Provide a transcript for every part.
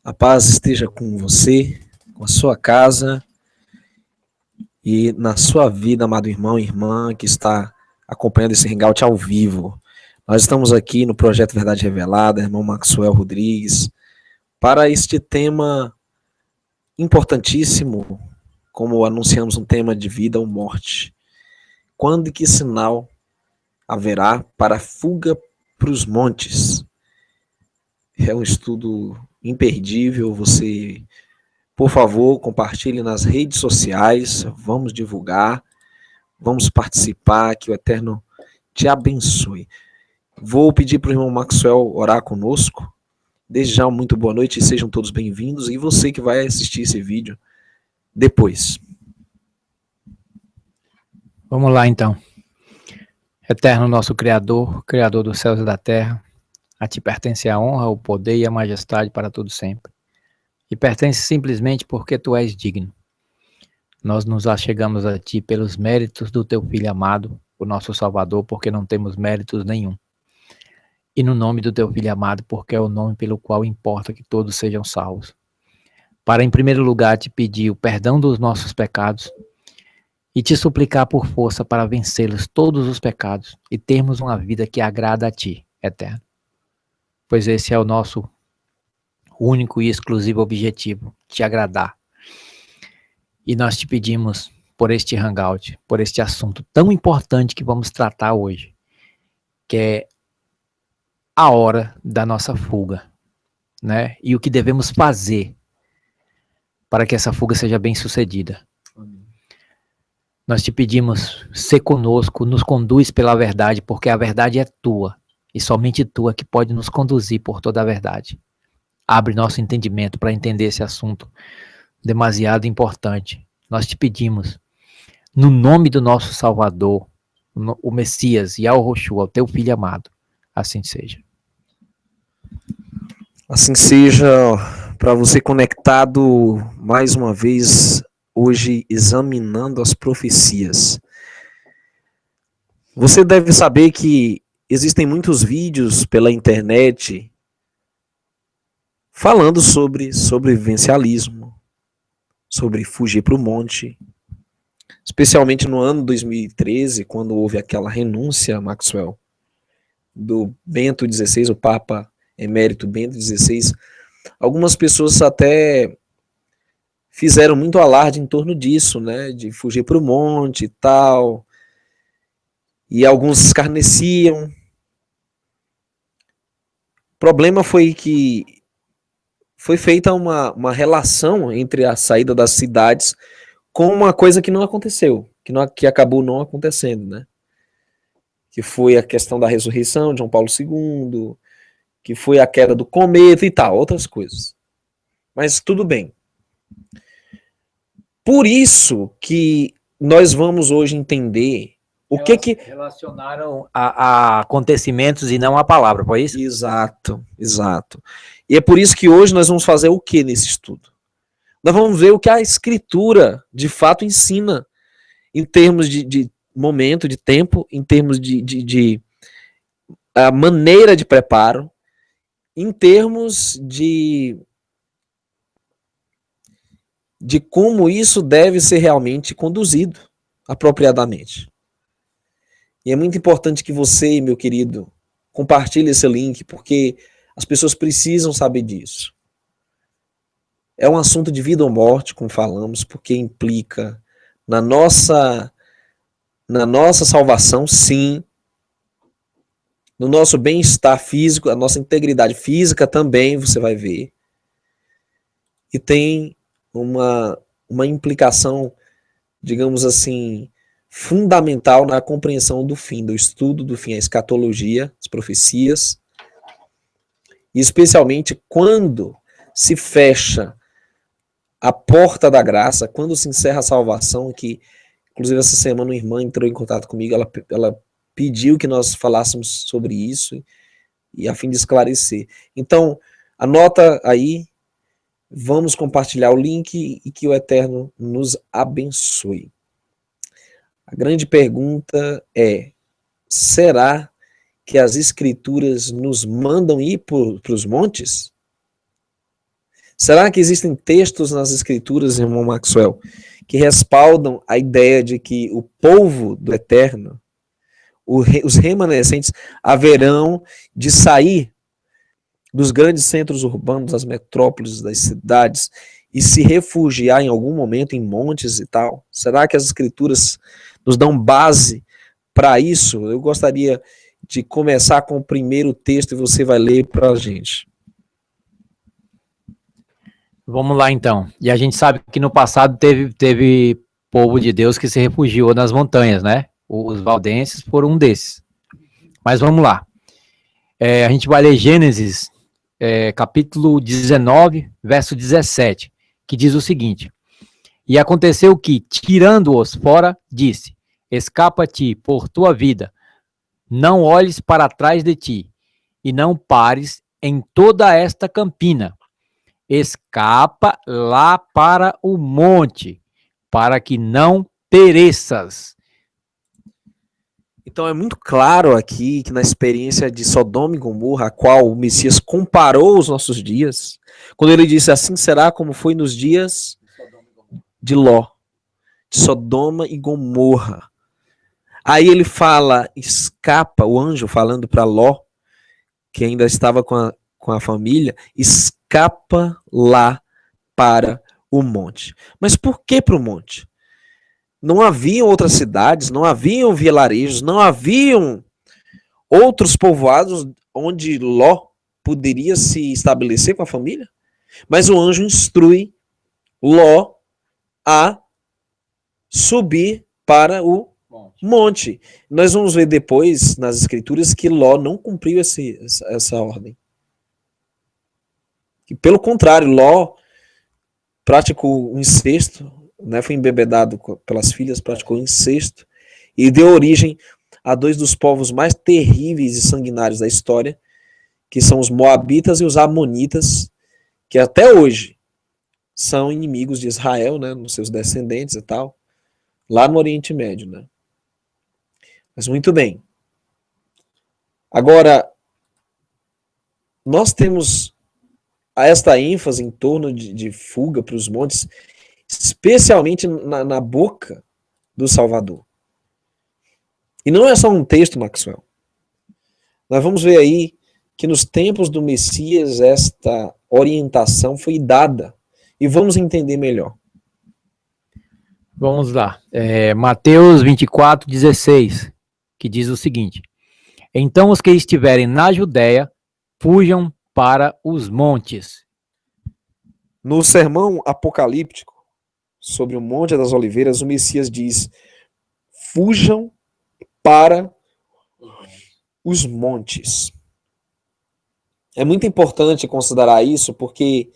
A paz esteja com você, com a sua casa e na sua vida, amado irmão e irmã que está acompanhando esse hangout ao vivo. Nós estamos aqui no Projeto Verdade Revelada, irmão Maxwell Rodrigues, para este tema importantíssimo, como anunciamos, um tema de vida ou morte. Quando e que sinal haverá para a fuga para os montes? É um estudo imperdível. Você, por favor, compartilhe nas redes sociais, vamos divulgar, vamos participar, que o Eterno te abençoe. Vou pedir para o irmão Maxwell orar conosco. Desde já, muito boa noite e sejam todos bem-vindos. E você que vai assistir esse vídeo depois. Vamos lá, então. Eterno nosso Criador, Criador dos céus e da terra, a ti pertence a honra, o poder e a majestade para todo sempre. E pertence simplesmente porque tu és digno. Nós nos achegamos a ti pelos méritos do teu Filho amado, o nosso Salvador, porque não temos méritos nenhum. E no nome do teu Filho amado, porque é o nome pelo qual importa que todos sejam salvos. Para, em primeiro lugar, te pedir o perdão dos nossos pecados e te suplicar por força para vencê-los todos os pecados e termos uma vida que agrada a ti, Eterno. Pois esse é o nosso único e exclusivo objetivo, te agradar. E nós te pedimos por este hangout, por este assunto tão importante que vamos tratar hoje, que é a hora da nossa fuga, né? E o que devemos fazer para que essa fuga seja bem sucedida. Nós te pedimos, ser conosco, nos conduz pela verdade, porque a verdade é tua, e somente tua que pode nos conduzir por toda a verdade. Abre nosso entendimento para entender esse assunto demasiado importante. Nós te pedimos, no nome do nosso Salvador, o Messias, Yahushua, o teu Filho amado, assim seja. Assim seja, para você conectado mais uma vez, hoje examinando as profecias. Você deve saber que existem muitos vídeos pela internet falando sobre sobrevivencialismo, sobre fugir para o monte, especialmente no ano 2013, quando houve aquela renúncia, Maxwell, do Bento XVI, o Papa Emérito Bento XVI. Algumas pessoas até fizeram muito alarde em torno disso, né, de fugir para o monte e tal, e alguns escarneciam. O problema foi que foi feita uma relação entre a saída das cidades com uma coisa que não aconteceu, que acabou não acontecendo, né? Que foi a questão da ressurreição de João Paulo II, que foi a queda do cometa e tal, outras coisas. Mas tudo bem. Por isso que nós vamos hoje entender o que relacionaram a acontecimentos e não a palavra, foi isso? Exato, exato. E é por isso que hoje nós vamos fazer o que nesse estudo? Nós vamos ver o que a Escritura de fato ensina em termos de momento, de tempo, em termos de a maneira de preparo, em termos de como isso deve ser realmente conduzido apropriadamente. E é muito importante que você, meu querido, compartilhe esse link, porque as pessoas precisam saber disso. É um assunto de vida ou morte, como falamos, porque implica na nossa salvação, sim, no nosso bem-estar físico, a nossa integridade física também, você vai ver. E tem uma implicação, digamos assim, fundamental na compreensão do fim, do estudo do fim, a escatologia, as profecias, e especialmente quando se fecha a porta da graça, quando se encerra a salvação, que inclusive essa semana uma irmã entrou em contato comigo, ela pediu que nós falássemos sobre isso, e a fim de esclarecer. Então, anota aí, vamos compartilhar o link e que o Eterno nos abençoe. A grande pergunta é, será que as Escrituras nos mandam ir para os montes? Será que existem textos nas Escrituras, irmão Maxwell, que respaldam a ideia de que o povo do Eterno, os remanescentes, haverão de sair dos grandes centros urbanos, das metrópoles, das cidades, e se refugiar em algum momento em montes e tal? Será que as Escrituras nos dão base para isso? Eu gostaria de começar com o primeiro texto e você vai ler para a gente. Vamos lá, então. E a gente sabe que no passado teve povo de Deus que se refugiou nas montanhas, né? Os valdenses foram um desses. Mas vamos lá. A gente vai ler Gênesis, capítulo 19, verso 17, que diz o seguinte: E aconteceu que, tirando-os fora, disse: Escapa-te por tua vida, não olhes para trás de ti, e não pares em toda esta campina. Escapa lá para o monte, para que não pereças. Então é muito claro aqui que na experiência de Sodoma e Gomorra, a qual o Messias comparou os nossos dias, quando ele disse assim será como foi nos dias de Ló, de Sodoma e Gomorra. Aí ele fala, escapa, o anjo falando para Ló, que ainda estava com a família, escapa lá para o monte. Mas por que para o monte? Não haviam outras cidades, não haviam vilarejos, não haviam outros povoados onde Ló poderia se estabelecer com a família? Mas o anjo instrui Ló a subir para o monte. Nós vamos ver depois nas escrituras que Ló não cumpriu essa ordem. E, pelo contrário, Ló praticou o incesto, né, foi embebedado pelas filhas, praticou incesto e deu origem a dois dos povos mais terríveis e sanguinários da história, que são os Moabitas e os Amonitas, que até hoje são inimigos de Israel, né, nos seus descendentes e tal, lá no Oriente Médio, né. Mas muito bem. Agora, nós temos esta ênfase em torno de fuga para os montes, especialmente na boca do Salvador. E não é só um texto, Maxwell. Nós vamos ver aí que nos tempos do Messias esta orientação foi dada. E vamos entender melhor. Vamos lá. Mateus 24, 16, que diz o seguinte: Então os que estiverem na Judéia, fujam para os montes. No sermão apocalíptico sobre o Monte das Oliveiras, o Messias diz: fujam para os montes. É muito importante considerar isso, porque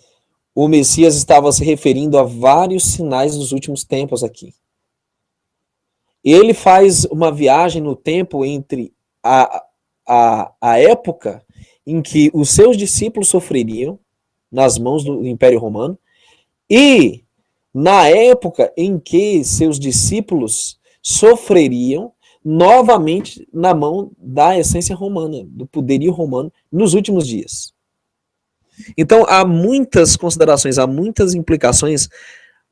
o Messias estava se referindo a vários sinais nos últimos tempos aqui. Ele faz uma viagem no tempo entre a época em que os seus discípulos sofreriam nas mãos do Império Romano e na época em que seus discípulos sofreriam novamente na mão da essência romana, do poderio romano, nos últimos dias. Então, há muitas considerações, há muitas implicações,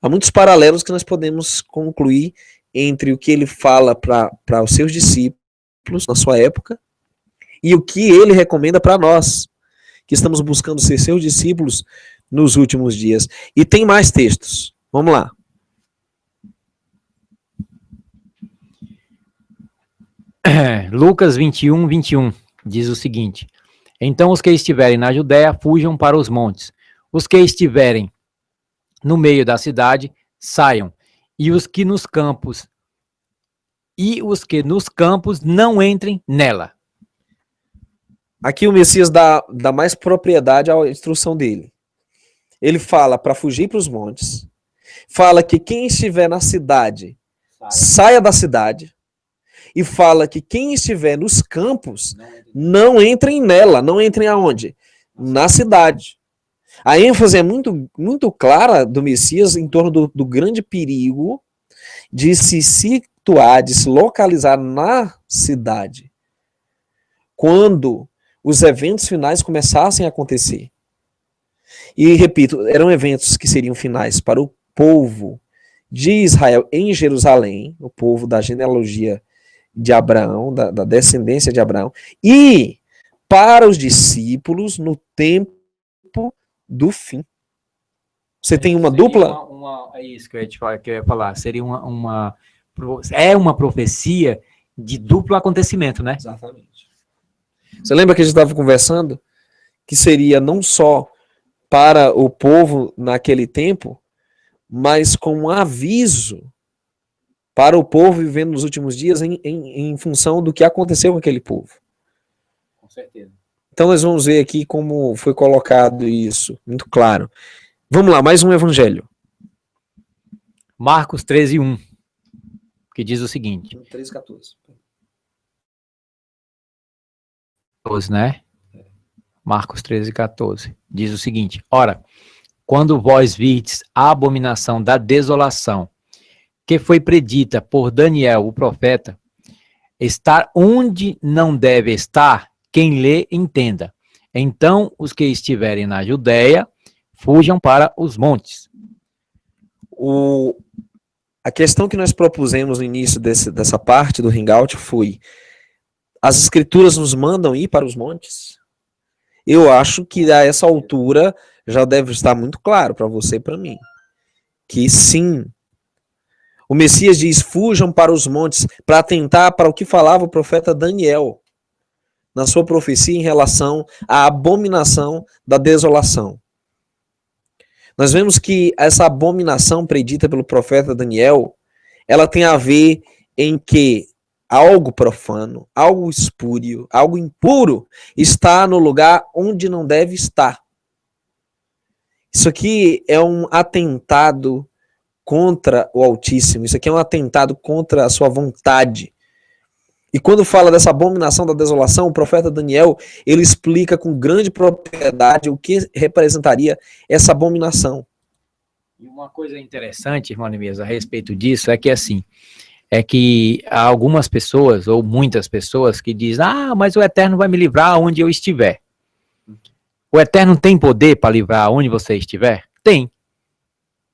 há muitos paralelos que nós podemos concluir entre o que ele fala para os seus discípulos na sua época e o que ele recomenda para nós, que estamos buscando ser seus discípulos nos últimos dias. E tem mais textos. Vamos lá. Lucas 21, 21 diz o seguinte: Então os que estiverem na Judéia fujam para os montes, os que estiverem no meio da cidade saiam, e os que nos campos e os que nos campos não entrem nela. Aqui o Messias dá mais propriedade à instrução dele. Ele fala para fugir para os montes, fala que quem estiver na cidade, saia da cidade, e fala que quem estiver nos campos, não entrem nela. Não entrem aonde? Na cidade. A ênfase é muito, muito clara do Messias em torno do grande perigo de se situar, de se localizar na cidade, quando os eventos finais começassem a acontecer. E, repito, eram eventos que seriam finais para o povo de Israel em Jerusalém, o povo da genealogia de Abraão, da descendência de Abraão, e para os discípulos no tempo do fim. Você tem uma dupla? É isso que eu ia falar. Seria uma profecia de duplo acontecimento, né? Exatamente. Você lembra que a gente estava conversando que seria não só para o povo naquele tempo, mas com um aviso para o povo vivendo nos últimos dias em função do que aconteceu com aquele povo. Com certeza. Então nós vamos ver aqui como foi colocado isso, muito claro. Vamos lá, mais um evangelho. Marcos 13:1, que diz o seguinte. 13:14. 14, né? Marcos 13:14. Diz o seguinte: ora, quando vós virdes a abominação da desolação, que foi predita por Daniel, o profeta, estar onde não deve estar, quem lê entenda. Então, os que estiverem na Judéia, fujam para os montes. A questão que nós propusemos no início dessa parte do Hangout foi: as escrituras nos mandam ir para os montes? Eu acho que a essa altura já deve estar muito claro para você e para mim, que sim. O Messias diz: fujam para os montes, para atentar para o que falava o profeta Daniel na sua profecia em relação à abominação da desolação. Nós vemos que essa abominação predita pelo profeta Daniel, ela tem a ver em que algo profano, algo espúrio, algo impuro está no lugar onde não deve estar. Isso aqui é um atentado contra o Altíssimo, isso aqui é um atentado contra a sua vontade. E quando fala dessa abominação da desolação, o profeta Daniel, ele explica com grande propriedade o que representaria essa abominação. E uma coisa interessante, irmão Neemias, a respeito disso, é que assim, é que há algumas pessoas, ou muitas pessoas, que dizem: mas o Eterno vai me livrar onde eu estiver. O Eterno tem poder para livrar onde você estiver? Tem.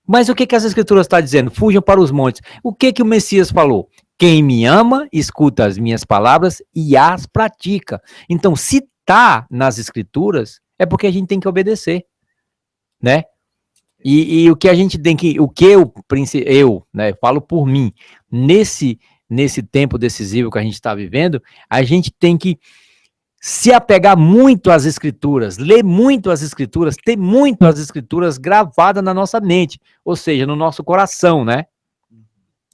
Mas o que as Escrituras estão dizendo? Fujam para os montes. O que o Messias falou? Quem me ama, escuta as minhas palavras e as pratica. Então, se está nas Escrituras, é porque a gente tem que obedecer, né? E o que a gente tem que, eu, né, falo por mim, nesse tempo decisivo que a gente está vivendo, a gente tem que se apegar muito às Escrituras, ler muito as Escrituras, ter muito as Escrituras gravadas na nossa mente, ou seja, no nosso coração, né?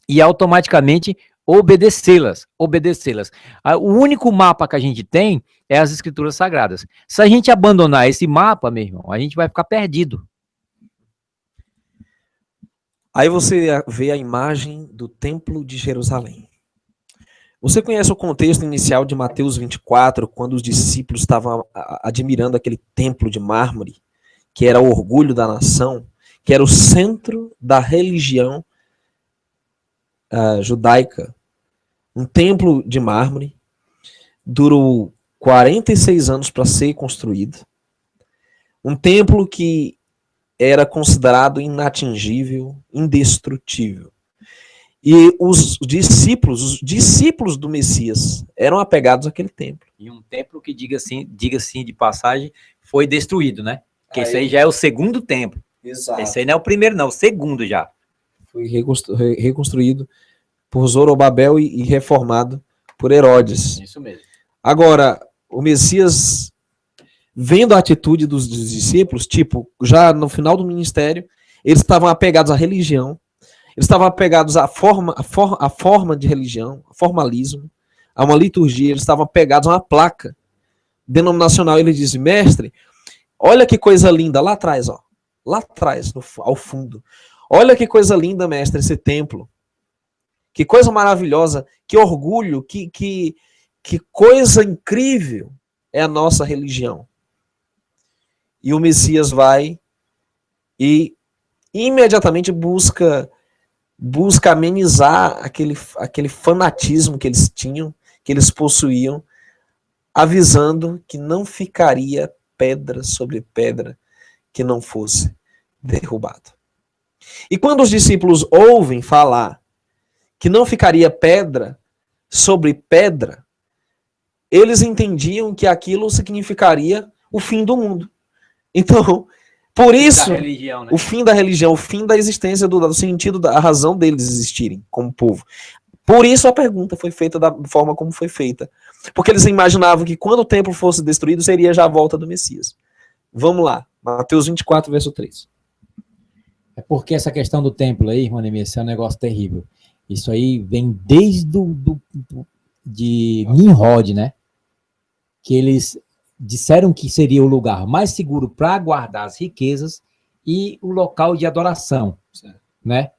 E automaticamente obedecê-las. O único mapa que a gente tem é as Escrituras Sagradas. Se a gente abandonar esse mapa, meu irmão, a gente vai ficar perdido. Aí você vê a imagem do Templo de Jerusalém. Você conhece o contexto inicial de Mateus 24, quando os discípulos estavam admirando aquele templo de mármore, que era o orgulho da nação, que era o centro da religião judaica. Um templo de mármore, durou 46 anos para ser construído. Um templo que era considerado inatingível, indestrutível. E os discípulos do Messias eram apegados àquele templo. E um templo que, diga assim de passagem, foi destruído, né? Porque esse aí já é o segundo templo. Exato. Esse aí não é o primeiro, não, o segundo já. Foi reconstruído por Zorobabel e reformado por Herodes. Isso mesmo. Agora, o Messias, vendo a atitude dos discípulos, tipo, já no final do ministério, eles estavam apegados à religião, Eles estavam apegados à forma de religião, ao formalismo, a uma liturgia. Eles estavam apegados a uma placa denominacional. Ele diz: mestre, olha que coisa linda lá atrás, ó. Lá atrás, ao fundo. Olha que coisa linda, mestre, esse templo. Que coisa maravilhosa, que orgulho, que coisa incrível é a nossa religião. E o Messias vai e imediatamente busca amenizar aquele fanatismo que eles tinham, que eles possuíam, avisando que não ficaria pedra sobre pedra que não fosse derrubado. E quando os discípulos ouvem falar que não ficaria pedra sobre pedra, eles entendiam que aquilo significaria o fim do mundo. Então, por isso, religião, né? O fim da religião, o fim da existência, do sentido, da razão deles existirem como povo. Por isso a pergunta foi feita da forma como foi feita. Porque eles imaginavam que quando o templo fosse destruído, seria já a volta do Messias. Vamos lá, Mateus 24, verso 3. É porque essa questão do templo aí, irmão Neemias, é um negócio terrível. Isso aí vem desde de Nimrod, né? Que eles disseram que seria o lugar mais seguro para guardar as riquezas e o local de adoração, né?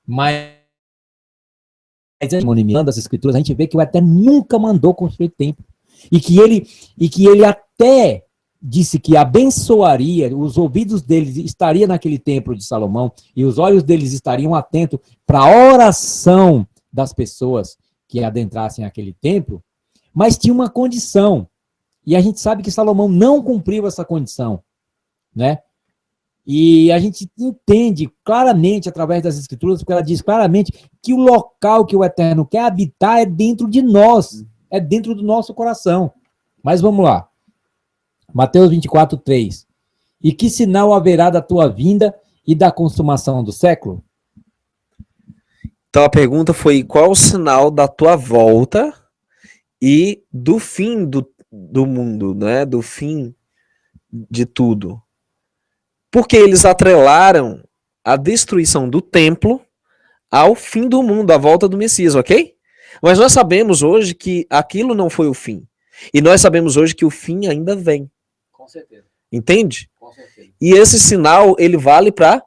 Mas das escrituras, a gente vê que o Eterno nunca mandou construir templo. E que ele até disse que abençoaria, os ouvidos deles estariam naquele templo de Salomão e os olhos deles estariam atentos para a oração das pessoas que adentrassem aquele templo, mas tinha uma condição. E a gente sabe que Salomão não cumpriu essa condição, né? E a gente entende claramente através das escrituras, porque ela diz claramente que o local que o Eterno quer habitar é dentro de nós, é dentro do nosso coração. Mas vamos lá. Mateus 24, 3. E que sinal haverá da tua vinda e da consumação do século? Então a pergunta foi: qual o sinal da tua volta e do fim do mundo, né? Do fim de tudo? Porque eles atrelaram a destruição do templo ao fim do mundo, à volta do Messias, ok? Mas nós sabemos hoje que aquilo não foi o fim. E nós sabemos hoje que o fim ainda vem. Com certeza. Entende? Com certeza. E esse sinal, ele vale para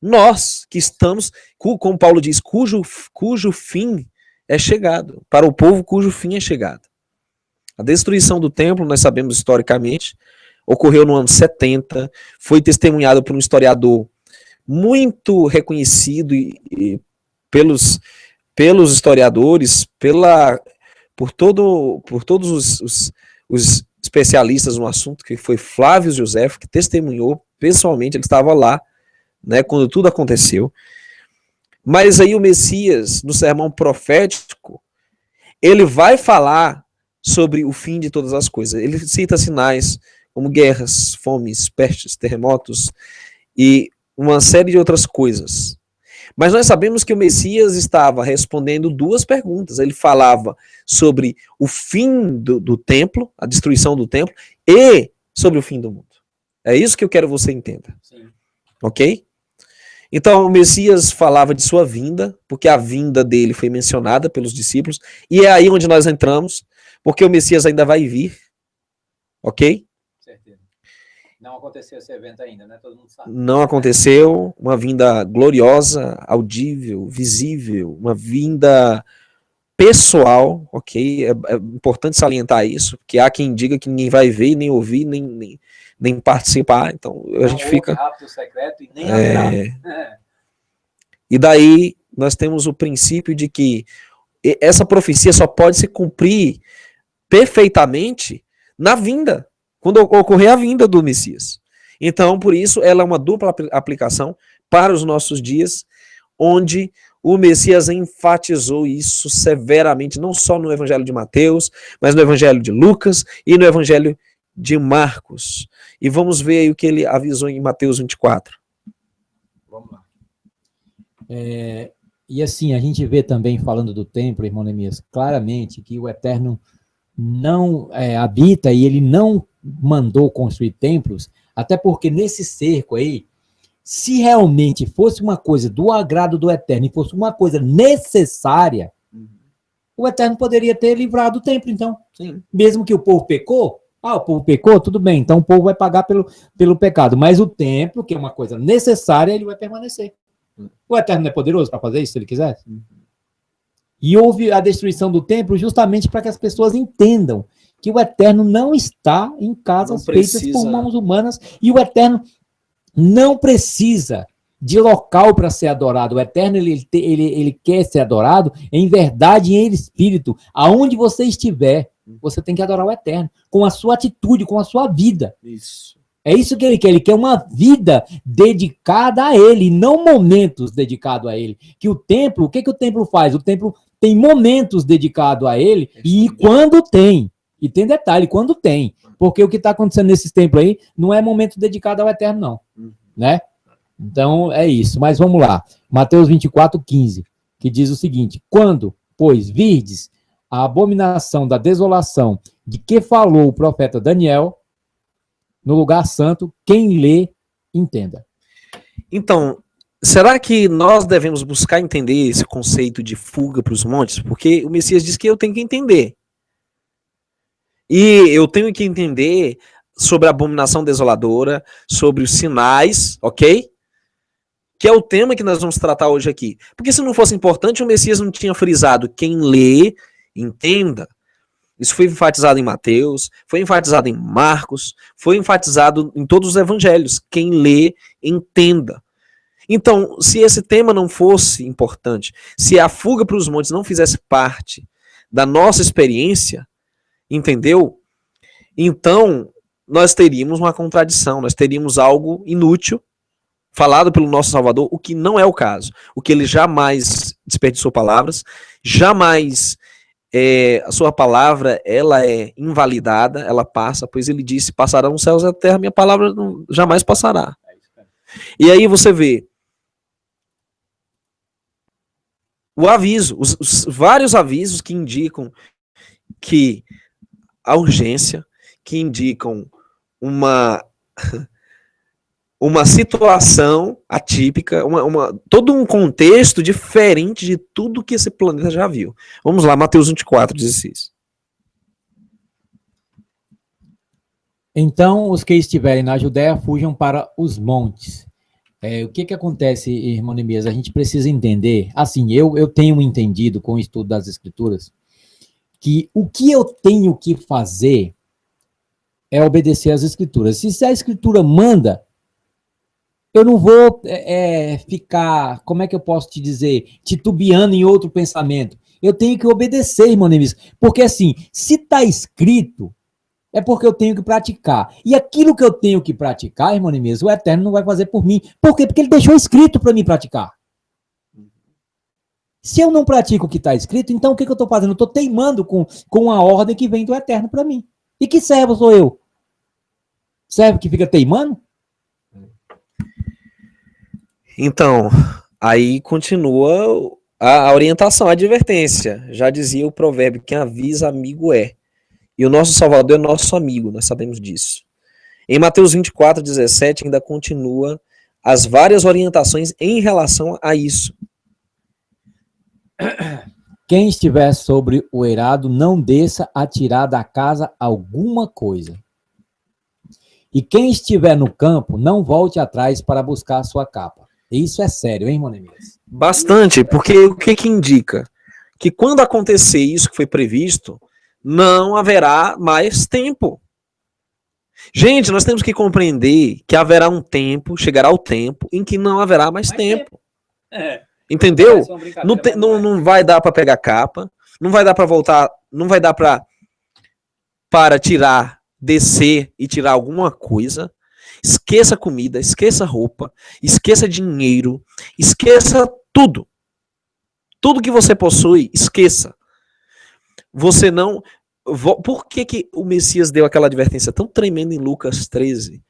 nós, que estamos, como Paulo diz, cujo fim é chegado. Para o povo cujo fim é chegado. A destruição do templo, nós sabemos historicamente, ocorreu no ano 70, foi testemunhado por um historiador muito reconhecido pelos historiadores, por todos os especialistas no assunto, que foi Flávio Josefo, que testemunhou pessoalmente, ele estava lá, né, quando tudo aconteceu. Mas aí o Messias, no sermão profético, ele vai falar sobre o fim de todas as coisas. Ele cita sinais como guerras, fomes, pestes, terremotos e uma série de outras coisas. Mas nós sabemos que o Messias estava respondendo duas perguntas. Ele falava sobre o fim do templo, a destruição do templo, e sobre o fim do mundo. É isso que eu quero que você entenda. Sim. Ok? Então o Messias falava de sua vinda, porque a vinda dele foi mencionada pelos discípulos, e é aí onde nós entramos, porque o Messias ainda vai vir. Ok? Não aconteceu esse evento ainda, né? Todo mundo sabe. Não aconteceu, uma vinda gloriosa, audível, visível, uma vinda pessoal, ok? É importante salientar isso, porque há quem diga que ninguém vai ver, nem ouvir, nem participar, então a gente fica... rápido, secreto e nem haverá. E daí nós temos o princípio de que essa profecia só pode se cumprir perfeitamente na vinda, quando ocorrer a vinda do Messias. Então, por isso, ela é uma dupla aplicação para os nossos dias, onde o Messias enfatizou isso severamente, não só no Evangelho de Mateus, mas no Evangelho de Lucas e no Evangelho de Marcos. E vamos ver aí o que ele avisou em Mateus 24. Vamos lá. E assim, a gente vê também, falando do templo, irmão Neemias, claramente que o Eterno não habita e ele não mandou construir templos, até porque nesse cerco aí, Se realmente fosse uma coisa do agrado do Eterno e fosse uma coisa necessária, o Eterno poderia ter livrado o templo, então. Sim. Mesmo que o povo pecou, o povo pecou, tudo bem, então o povo vai pagar pelo pecado. Mas o templo, que é uma coisa necessária, ele vai permanecer. O Eterno não é poderoso para fazer isso, se ele quiser? E houve a destruição do templo justamente para que as pessoas entendam que o Eterno não está em casas feitas por mãos humanas e o Eterno não precisa de local para ser adorado. O Eterno, ele quer ser adorado em verdade e em espírito. Aonde você estiver, você tem que adorar o Eterno, com a sua atitude, com a sua vida. Isso. É isso que ele quer. Ele quer uma vida dedicada a ele, não momentos dedicados a ele. Que o templo, o que o templo faz? O templo tem momentos dedicados a ele, e quando tem. E tem detalhe, quando tem. Porque o que está acontecendo nesses templos aí não é momento dedicado ao Eterno, não. Né? Então, é isso. Mas vamos lá. Mateus 24:15, que diz o seguinte: quando, pois, virdes a abominação da desolação de que falou o profeta Daniel, no lugar santo, quem lê, entenda. Então, será que nós devemos buscar entender esse conceito de fuga para os montes? Porque o Messias diz que eu tenho que entender. E eu tenho que entender sobre a abominação desoladora, sobre os sinais, ok? Que é o tema que nós vamos tratar hoje aqui. Porque se não fosse importante, o Messias não tinha frisado quem lê, entenda. Isso foi enfatizado em Mateus, foi enfatizado em Marcos, foi enfatizado em todos os evangelhos. Quem lê, entenda. Então, se esse tema não fosse importante, se a fuga para os montes não fizesse parte da nossa experiência, entendeu? Então, nós teríamos uma contradição, nós teríamos algo inútil, falado pelo nosso Salvador, o que não é o caso. O que ele jamais desperdiçou palavras, jamais a sua palavra ela é invalidada, ela passa, pois ele disse, passarão os céus e a terra, minha palavra jamais passará. E aí você vê o aviso, os vários avisos que indicam que a urgência, que indicam uma situação atípica, todo um contexto diferente de tudo que esse planeta já viu. Vamos lá, Mateus 24:16. Então, os que estiverem na Judéia fujam para os montes. O que acontece, irmão Neemias? A gente precisa entender, assim, eu tenho entendido com o estudo das Escrituras, que o que eu tenho que fazer é obedecer às Escrituras. Se a Escritura manda, eu não vou ficar, como é que eu posso te dizer, titubeando em outro pensamento. Eu tenho que obedecer, irmão Neemias, porque assim, se está escrito, é porque eu tenho que praticar. E aquilo que eu tenho que praticar, irmão Neemias, o Eterno não vai fazer por mim. Por quê? Porque ele deixou escrito para mim praticar. Se eu não pratico o que está escrito, então o que eu estou fazendo? Eu estou teimando com a ordem que vem do Eterno para mim. E que servo sou eu? Servo que fica teimando? Então, aí continua a orientação, a advertência. Já dizia o provérbio, quem avisa amigo é. E o nosso Salvador é nosso amigo, nós sabemos disso. Em Mateus 24:17 ainda continua as várias orientações em relação a isso. Quem estiver sobre o eirado, não desça a tirar da casa alguma coisa. E quem estiver no campo, não volte atrás para buscar a sua capa. Isso é sério, hein, irmão Neemias? Bastante, porque o que indica? Que quando acontecer isso que foi previsto, não haverá mais tempo. Gente, nós temos que compreender que haverá um tempo, chegará o tempo, em que não haverá mais tempo. Entendeu? Não vai dar para pegar capa, não vai dar para voltar, não vai dar para tirar, descer e tirar alguma coisa. Esqueça comida, esqueça roupa, esqueça dinheiro, esqueça tudo. Tudo que você possui, esqueça. Você não... Por que o Messias deu aquela advertência tão tremenda em Lucas 13?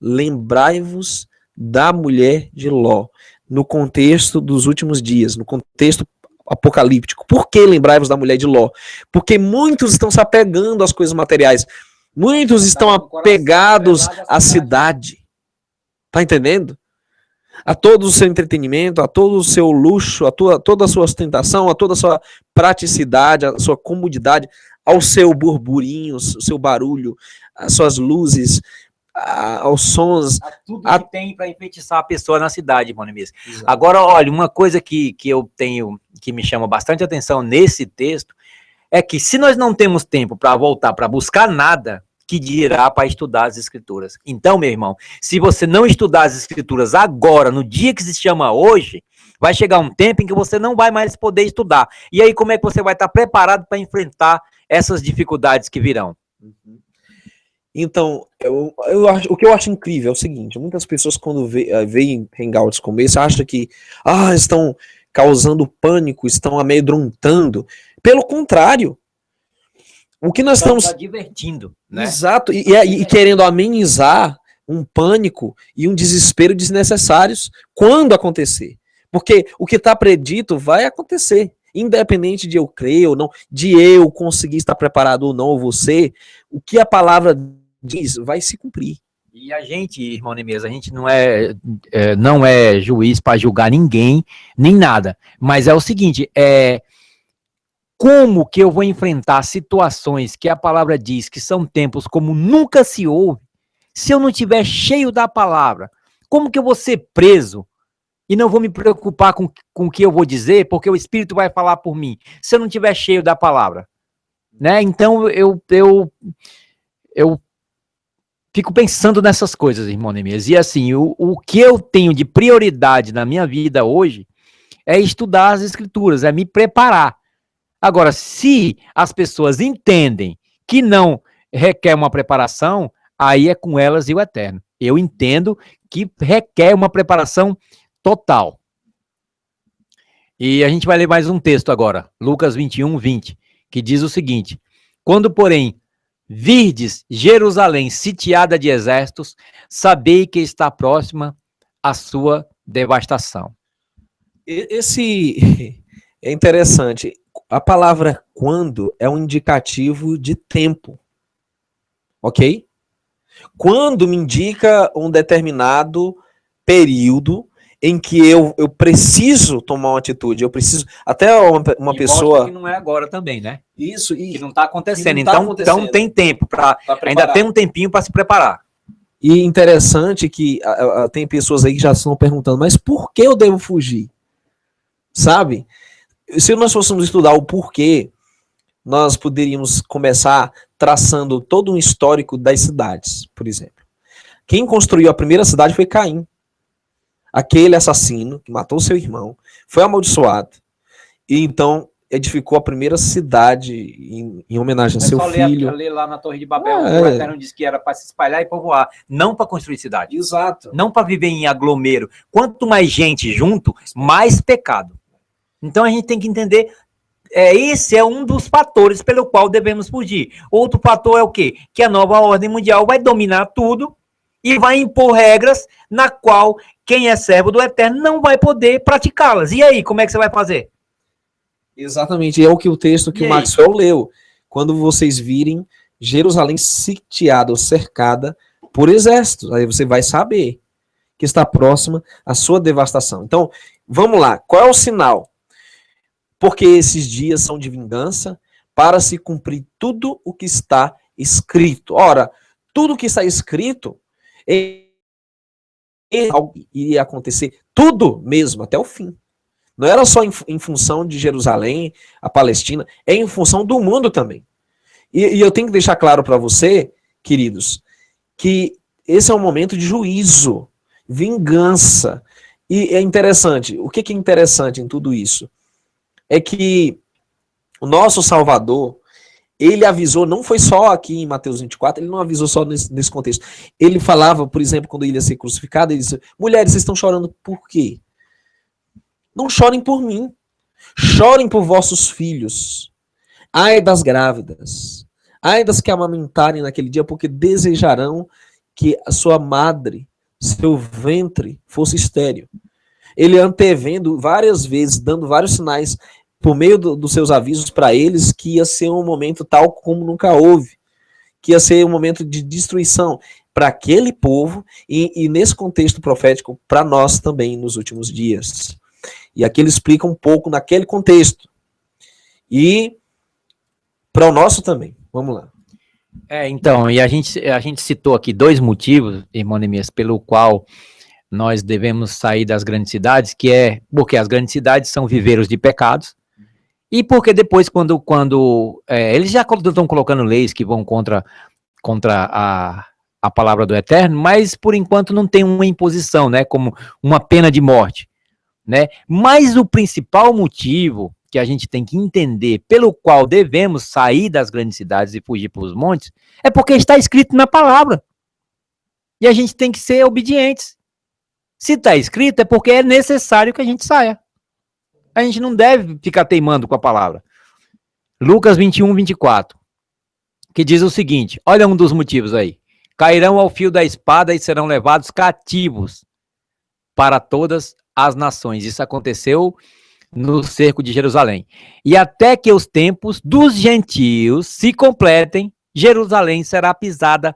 Lembrai-vos da mulher de Ló, no contexto dos últimos dias, no contexto apocalíptico. Por que lembrai-vos da mulher de Ló? Porque muitos estão se apegando às coisas materiais. Muitos estão apegados à cidade. Tá entendendo? a todo o seu entretenimento, a todo o seu luxo, toda a sua ostentação, a toda a sua praticidade, a sua comodidade, ao seu burburinho, o seu barulho, as suas luzes, aos sons. A tudo que tem para enfeitiçar a pessoa na cidade, irmão Neemias. Agora, olha, uma coisa que eu tenho, que me chama bastante atenção nesse texto, é que se nós não temos tempo para voltar para buscar nada, que dirá para estudar as escrituras. Então, meu irmão, se você não estudar as escrituras agora, no dia que se chama hoje, vai chegar um tempo em que você não vai mais poder estudar. E aí, como é que você vai estar preparado para enfrentar essas dificuldades que virão? Então, o que eu acho incrível é o seguinte: muitas pessoas, quando veem hangouts como esse, acham que estão causando pânico, estão amedrontando. Pelo contrário, o que nós estamos... Está divertindo, né? Exato, e querendo amenizar um pânico e um desespero desnecessários quando acontecer. Porque o que está predito vai acontecer. Independente de eu crer ou não, de eu conseguir estar preparado ou não, ou você, o que a palavra diz vai se cumprir. E a gente, irmão Neemias, a gente não é juiz para julgar ninguém, nem nada. Mas é o seguinte, como que eu vou enfrentar situações que a palavra diz que são tempos como nunca se houve, se eu não estiver cheio da palavra? Como que eu vou ser preso e não vou me preocupar com o que eu vou dizer, porque o Espírito vai falar por mim, se eu não estiver cheio da palavra? Né? Então, eu fico pensando nessas coisas, irmão Neemias. E assim, o que eu tenho de prioridade na minha vida hoje é estudar as Escrituras, é me preparar. Agora, se as pessoas entendem que não requer uma preparação, aí é com elas e o eterno. Eu entendo que requer uma preparação total. E a gente vai ler mais um texto agora, Lucas 21, 20, que diz o seguinte: quando, porém, virdes Jerusalém sitiada de exércitos, sabei que está próxima a sua devastação. Esse é interessante. A palavra quando é um indicativo de tempo, ok? Quando me indica um determinado período em que eu preciso tomar uma atitude, eu preciso, até uma pessoa... que não é agora também, né? Isso, que não está acontecendo, então tem tempo, ainda tem um tempinho para se preparar. E interessante que tem pessoas aí que já estão perguntando, mas por que eu devo fugir? Sabe? Se nós fôssemos estudar o porquê, nós poderíamos começar traçando todo um histórico das cidades, por exemplo. Quem construiu a primeira cidade foi Caim. Aquele assassino que matou seu irmão, foi amaldiçoado, e então edificou a primeira cidade em homenagem a seu filho. Ler lá na Torre de Babel, o Eterno disse que era para se espalhar e povoar, não para construir cidade. Exato. Não para viver em aglomero. Quanto mais gente junto, mais pecado. Então a gente tem que entender, esse é um dos fatores pelo qual devemos fugir. Outro fator é o quê? Que a nova ordem mundial vai dominar tudo e vai impor regras na qual quem é servo do Eterno não vai poder praticá-las. E aí, como é que você vai fazer? Exatamente, é o que o texto que o Maxwell leu. Quando vocês virem Jerusalém sitiada ou cercada por exércitos, aí você vai saber que está próxima à sua devastação. Então, vamos lá, qual é o sinal? Porque esses dias são de vingança para se cumprir tudo o que está escrito. Ora, tudo o que está escrito iria acontecer, tudo mesmo, até o fim. Não era só em função de Jerusalém, a Palestina, é em função do mundo também. E eu tenho que deixar claro para você, queridos, que esse é um momento de juízo, vingança. E é interessante, o que é interessante em tudo isso? É que o nosso Salvador, ele avisou, não foi só aqui em Mateus 24, ele não avisou só nesse contexto. Ele falava, por exemplo, quando ele ia ser crucificado, ele disse: mulheres, vocês estão chorando por quê? Não chorem por mim, chorem por vossos filhos. Ai das grávidas, ai das que amamentarem naquele dia, porque desejarão que a sua madre, seu ventre, fosse estéril. Ele antevendo várias vezes, dando vários sinais por meio dos seus avisos para eles, que ia ser um momento tal como nunca houve, que ia ser um momento de destruição. para aquele povo e nesse contexto profético para nós também nos últimos dias. E aqui ele explica um pouco naquele contexto. E para o nosso também. Vamos lá. Então, e a gente citou aqui 2 motivos, irmão Neemias, pelo qual nós devemos sair das grandes cidades, que é porque as grandes cidades são viveiros de pecados, e porque depois, quando eles já estão colocando leis que vão contra a palavra do Eterno, mas por enquanto não tem uma imposição, né, como uma pena de morte, né? Mas o principal motivo que a gente tem que entender pelo qual devemos sair das grandes cidades e fugir para os montes é porque está escrito na palavra. E a gente tem que ser obedientes. Se está escrito é porque é necessário que a gente saia. A gente não deve ficar teimando com a palavra. Lucas 21, 24, que diz o seguinte, olha um dos motivos aí. Cairão ao fio da espada e serão levados cativos para todas as nações. Isso aconteceu no cerco de Jerusalém. E até que os tempos dos gentios se completem, Jerusalém será pisada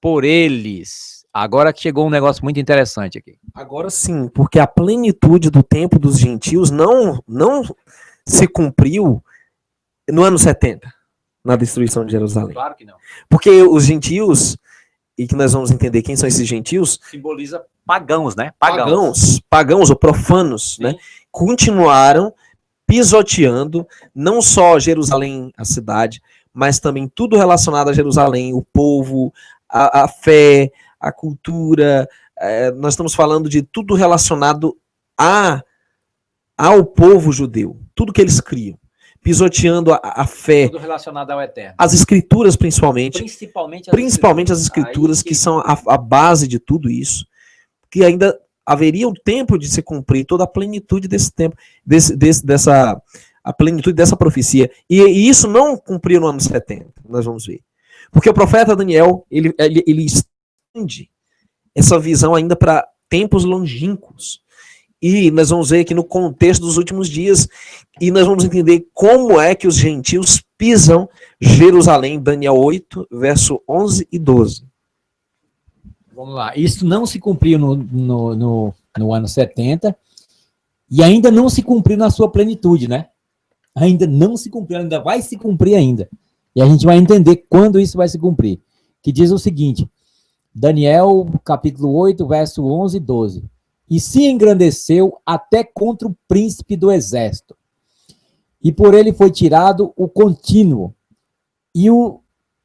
por eles. Agora que chegou um negócio muito interessante aqui. Agora sim, porque a plenitude do tempo dos gentios não se cumpriu no ano 70, na destruição de Jerusalém. Claro que não. Porque os gentios, e que nós vamos entender quem são esses gentios, Simboliza pagãos, né? Pagãos ou profanos, né? Continuaram pisoteando não só Jerusalém, a cidade, mas também tudo relacionado a Jerusalém, o povo, a fé, a cultura. Nós estamos falando de tudo relacionado ao povo judeu, tudo que eles criam, pisoteando a fé. Tudo relacionado ao Eterno. As escrituras, principalmente as escrituras, que são a base de tudo isso, que ainda haveria um tempo de se cumprir toda a plenitude desse tempo, a plenitude dessa profecia. E isso não cumpriu no ano 70, nós vamos ver. Porque o profeta Daniel, ele estende essa visão ainda para tempos longínquos. E nós vamos ver aqui no contexto dos últimos dias, e nós vamos entender como é que os gentios pisam Jerusalém, Daniel 8, verso 11 e 12. Vamos lá. Isso não se cumpriu no ano 70 e ainda não se cumpriu na sua plenitude, né? Ainda não se cumpriu, ainda vai se cumprir ainda. E a gente vai entender quando isso vai se cumprir. Que diz o seguinte, Daniel, capítulo 8, verso 11 e 12. E se engrandeceu até contra o príncipe do exército. E por ele foi tirado o contínuo. E o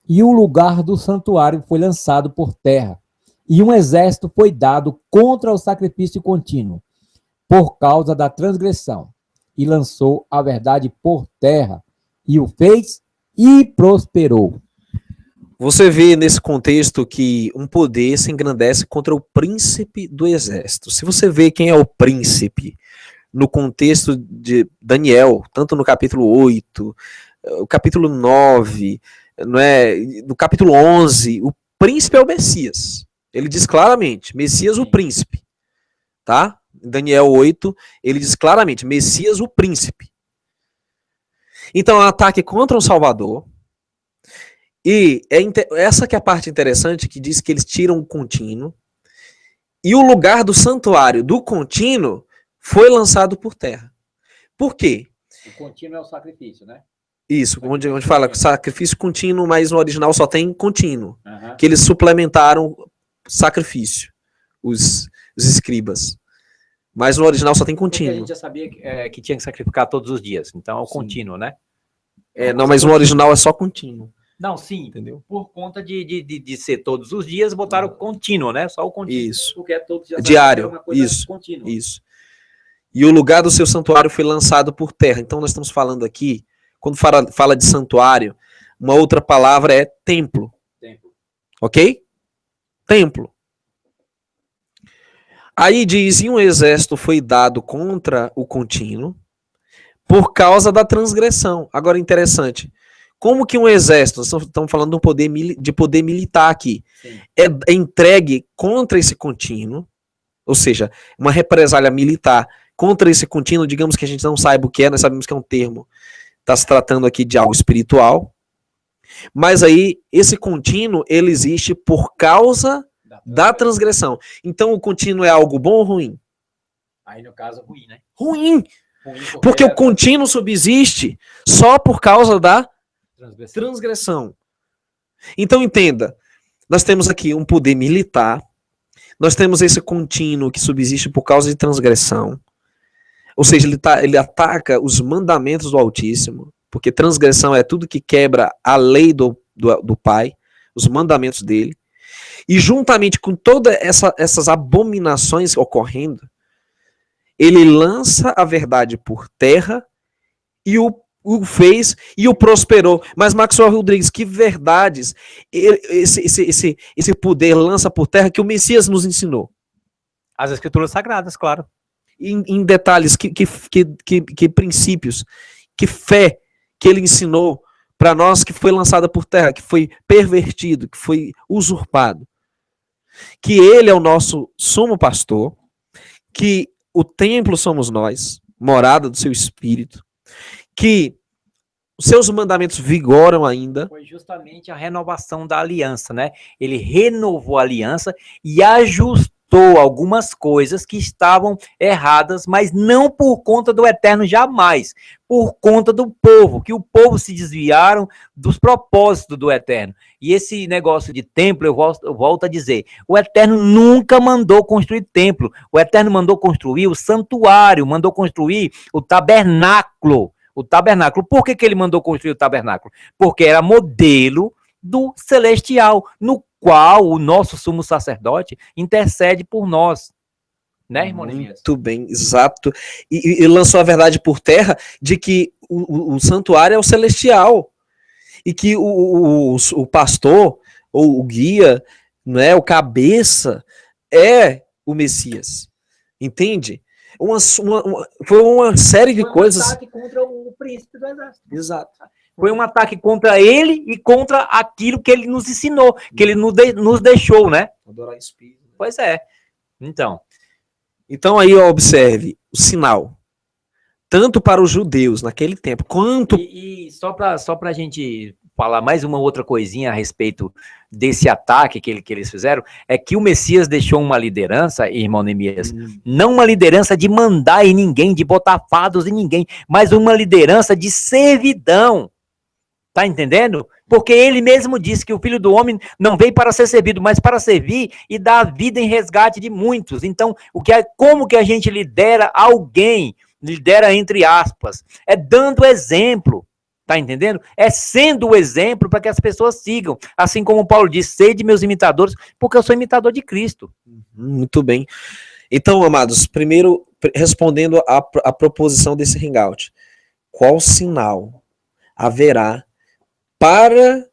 lugar do santuário foi lançado por terra. E um exército foi dado contra o sacrifício contínuo, por causa da transgressão, e lançou a verdade por terra, e o fez e prosperou. Você vê nesse contexto que um poder se engrandece contra o príncipe do exército. Se você vê quem é o príncipe no contexto de Daniel, tanto no capítulo 8, o capítulo 9, não é? No capítulo 11, o príncipe é o Messias. Ele diz claramente, Messias o príncipe, tá? Em Daniel 8, ele diz claramente, Messias o príncipe. Então, é um ataque contra o Salvador, e essa que é a parte interessante, que diz que eles tiram o contínuo, e o lugar do santuário do contínuo foi lançado por terra. Por quê? O contínuo é o sacrifício, né? Isso, onde fala sacrifício contínuo, mas no original só tem contínuo, que eles suplementaram sacrifício, os escribas. Mas no original só tem contínuo. Porque a gente já sabia que tinha que sacrificar todos os dias. Então é o contínuo, né? Não, mas no original é só contínuo. Não, sim, entendeu? Por conta de ser todos os dias, botaram o contínuo, né? Só o contínuo. Isso. Porque é todos os dias. Diário. Isso. Contínua. Isso. E o lugar do seu santuário foi lançado por terra. Então nós estamos falando aqui, quando fala de santuário, uma outra palavra é templo. Ok? Templo. Aí diz, e um exército foi dado contra o contínuo por causa da transgressão. Agora, interessante, como que um exército, estamos falando de poder militar aqui, é entregue contra esse contínuo, ou seja, uma represália militar contra esse contínuo, digamos que a gente não saiba o que é, nós sabemos que é um termo, está se tratando aqui de algo espiritual. Mas aí, esse contínuo, ele existe por causa da transgressão. Então, o contínuo é algo bom ou ruim? Aí, no caso, ruim, né? Ruim. Ruim Porque o contínuo subsiste só por causa da transgressão. transgressão. Então, entenda, nós temos aqui um poder militar, nós temos esse contínuo que subsiste por causa de transgressão, ou seja, ele ataca os mandamentos do Altíssimo, porque transgressão é tudo que quebra a lei do Pai, os mandamentos dele, e juntamente com todas essas abominações ocorrendo, ele lança a verdade por terra e o fez e o prosperou. Mas Maxwell Rodrigues, que verdades esse poder lança por terra que o Messias nos ensinou? As Escrituras Sagradas, claro. Em detalhes, que princípios, que fé que ele ensinou para nós, que foi lançada por terra, que foi pervertido, que foi usurpado. Que ele é o nosso sumo pastor, que o templo somos nós, morada do seu Espírito, que os seus mandamentos vigoram ainda. Foi justamente a renovação da aliança, né? Ele renovou a aliança e ajustou algumas coisas que estavam erradas, mas não por conta do Eterno jamais, por conta do povo, que o povo se desviaram dos propósitos do Eterno. E esse negócio de templo, eu volto a dizer, o Eterno nunca mandou construir templo, o Eterno mandou construir o santuário, mandou construir o tabernáculo. O tabernáculo. Por que ele mandou construir o tabernáculo? Porque era modelo do celestial, no qual o nosso sumo sacerdote intercede por nós. Né, irmão? Muito bem, exato. E lançou a verdade por terra de que o santuário é o celestial. E que o pastor, ou o guia, né, o cabeça, é o Messias. Entende? Foi uma série de coisas. Foi um ataque contra o príncipe do exército. Exato. Foi um ataque contra ele e contra aquilo que ele nos ensinou, que ele nos deixou, né? Adorar espírito. Pois é. Então aí observe o sinal. Tanto para os judeus naquele tempo, quanto... E só para a gente falar mais uma outra coisinha a respeito desse ataque que eles fizeram, é que o Messias deixou uma liderança, irmão Neemias, não uma liderança de mandar em ninguém, de botar fardos em ninguém, mas uma liderança de servidão. Tá entendendo? Porque ele mesmo disse que o Filho do Homem não veio para ser servido, mas para servir e dar a vida em resgate de muitos. Então, como que a gente lidera alguém? Lidera entre aspas. É dando exemplo. Tá entendendo? É sendo o exemplo para que as pessoas sigam. Assim como Paulo diz, sede meus imitadores, porque eu sou imitador de Cristo. Muito bem. Então, amados, primeiro, respondendo à proposição desse hangout. Qual sinal haverá para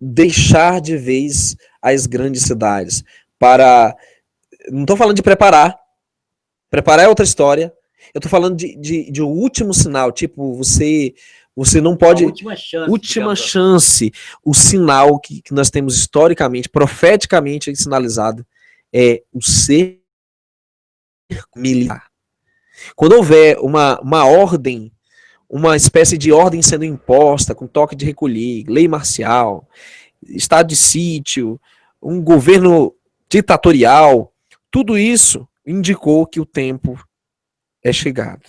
deixar de vez as grandes cidades? Não estou falando de preparar. Preparar é outra história. Eu estou falando de um último sinal. Tipo, você não pode... Última chance. O sinal que nós temos historicamente, profeticamente ensinalizado, é o ser militar. Quando houver uma ordem, uma espécie de ordem sendo imposta, com toque de recolher, lei marcial, estado de sítio, um governo ditatorial, tudo isso indicou que o tempo é chegado.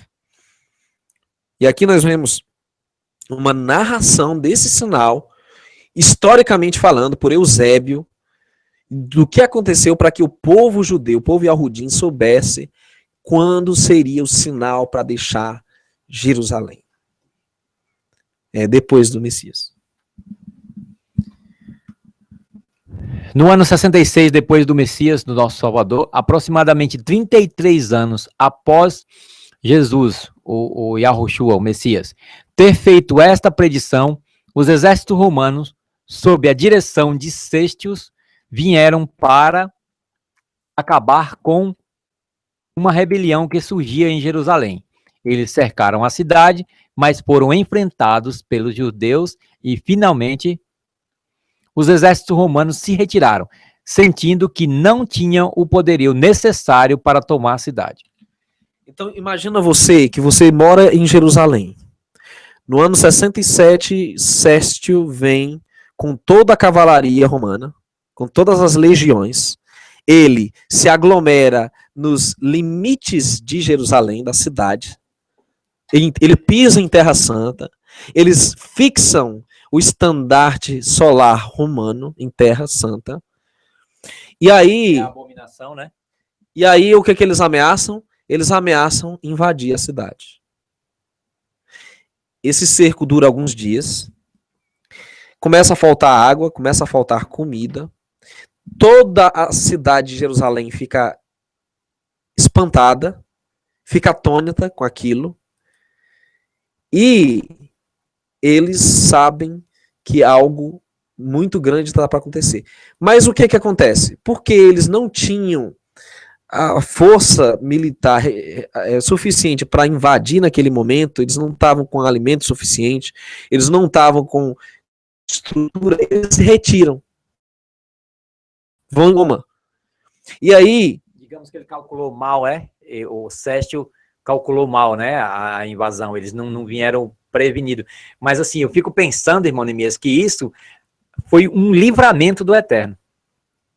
E aqui nós vemos uma narração desse sinal, historicamente falando, por Eusébio, do que aconteceu para que o povo judeu, o povo Yahudim, soubesse quando seria o sinal para deixar Jerusalém. Depois do Messias. No ano 66, depois do Messias, do nosso Salvador, aproximadamente 33 anos após Jesus, o Yahushua, o Messias, ter feito esta predição, os exércitos romanos, sob a direção de Sestius, vieram para acabar com uma rebelião que surgia em Jerusalém. Eles cercaram a cidade, mas foram enfrentados pelos judeus e, finalmente, os exércitos romanos se retiraram, sentindo que não tinham o poderio necessário para tomar a cidade. Então, imagina que você mora em Jerusalém. No ano 67, Sestio vem com toda a cavalaria romana, com todas as legiões, ele se aglomera nos limites de Jerusalém, da cidade, ele pisa em Terra Santa, eles fixam o estandarte solar romano em Terra Santa, e aí... É a abominação, né? E aí o que eles ameaçam? Eles ameaçam invadir a cidade. Esse cerco dura alguns dias, começa a faltar água, começa a faltar comida, toda a cidade de Jerusalém fica espantada, fica atônita com aquilo, e eles sabem que algo muito grande está para acontecer. Mas o que acontece? Porque eles não tinham a força militar suficiente para invadir naquele momento, eles não estavam com alimento suficiente, eles não estavam com estrutura, eles se retiram. Vão em Roma. E aí... Digamos que ele calculou mal, o Sestio calculou mal, né, a invasão, eles não vieram prevenidos. Mas assim, eu fico pensando, irmão Neemias, que isso foi um livramento do Eterno,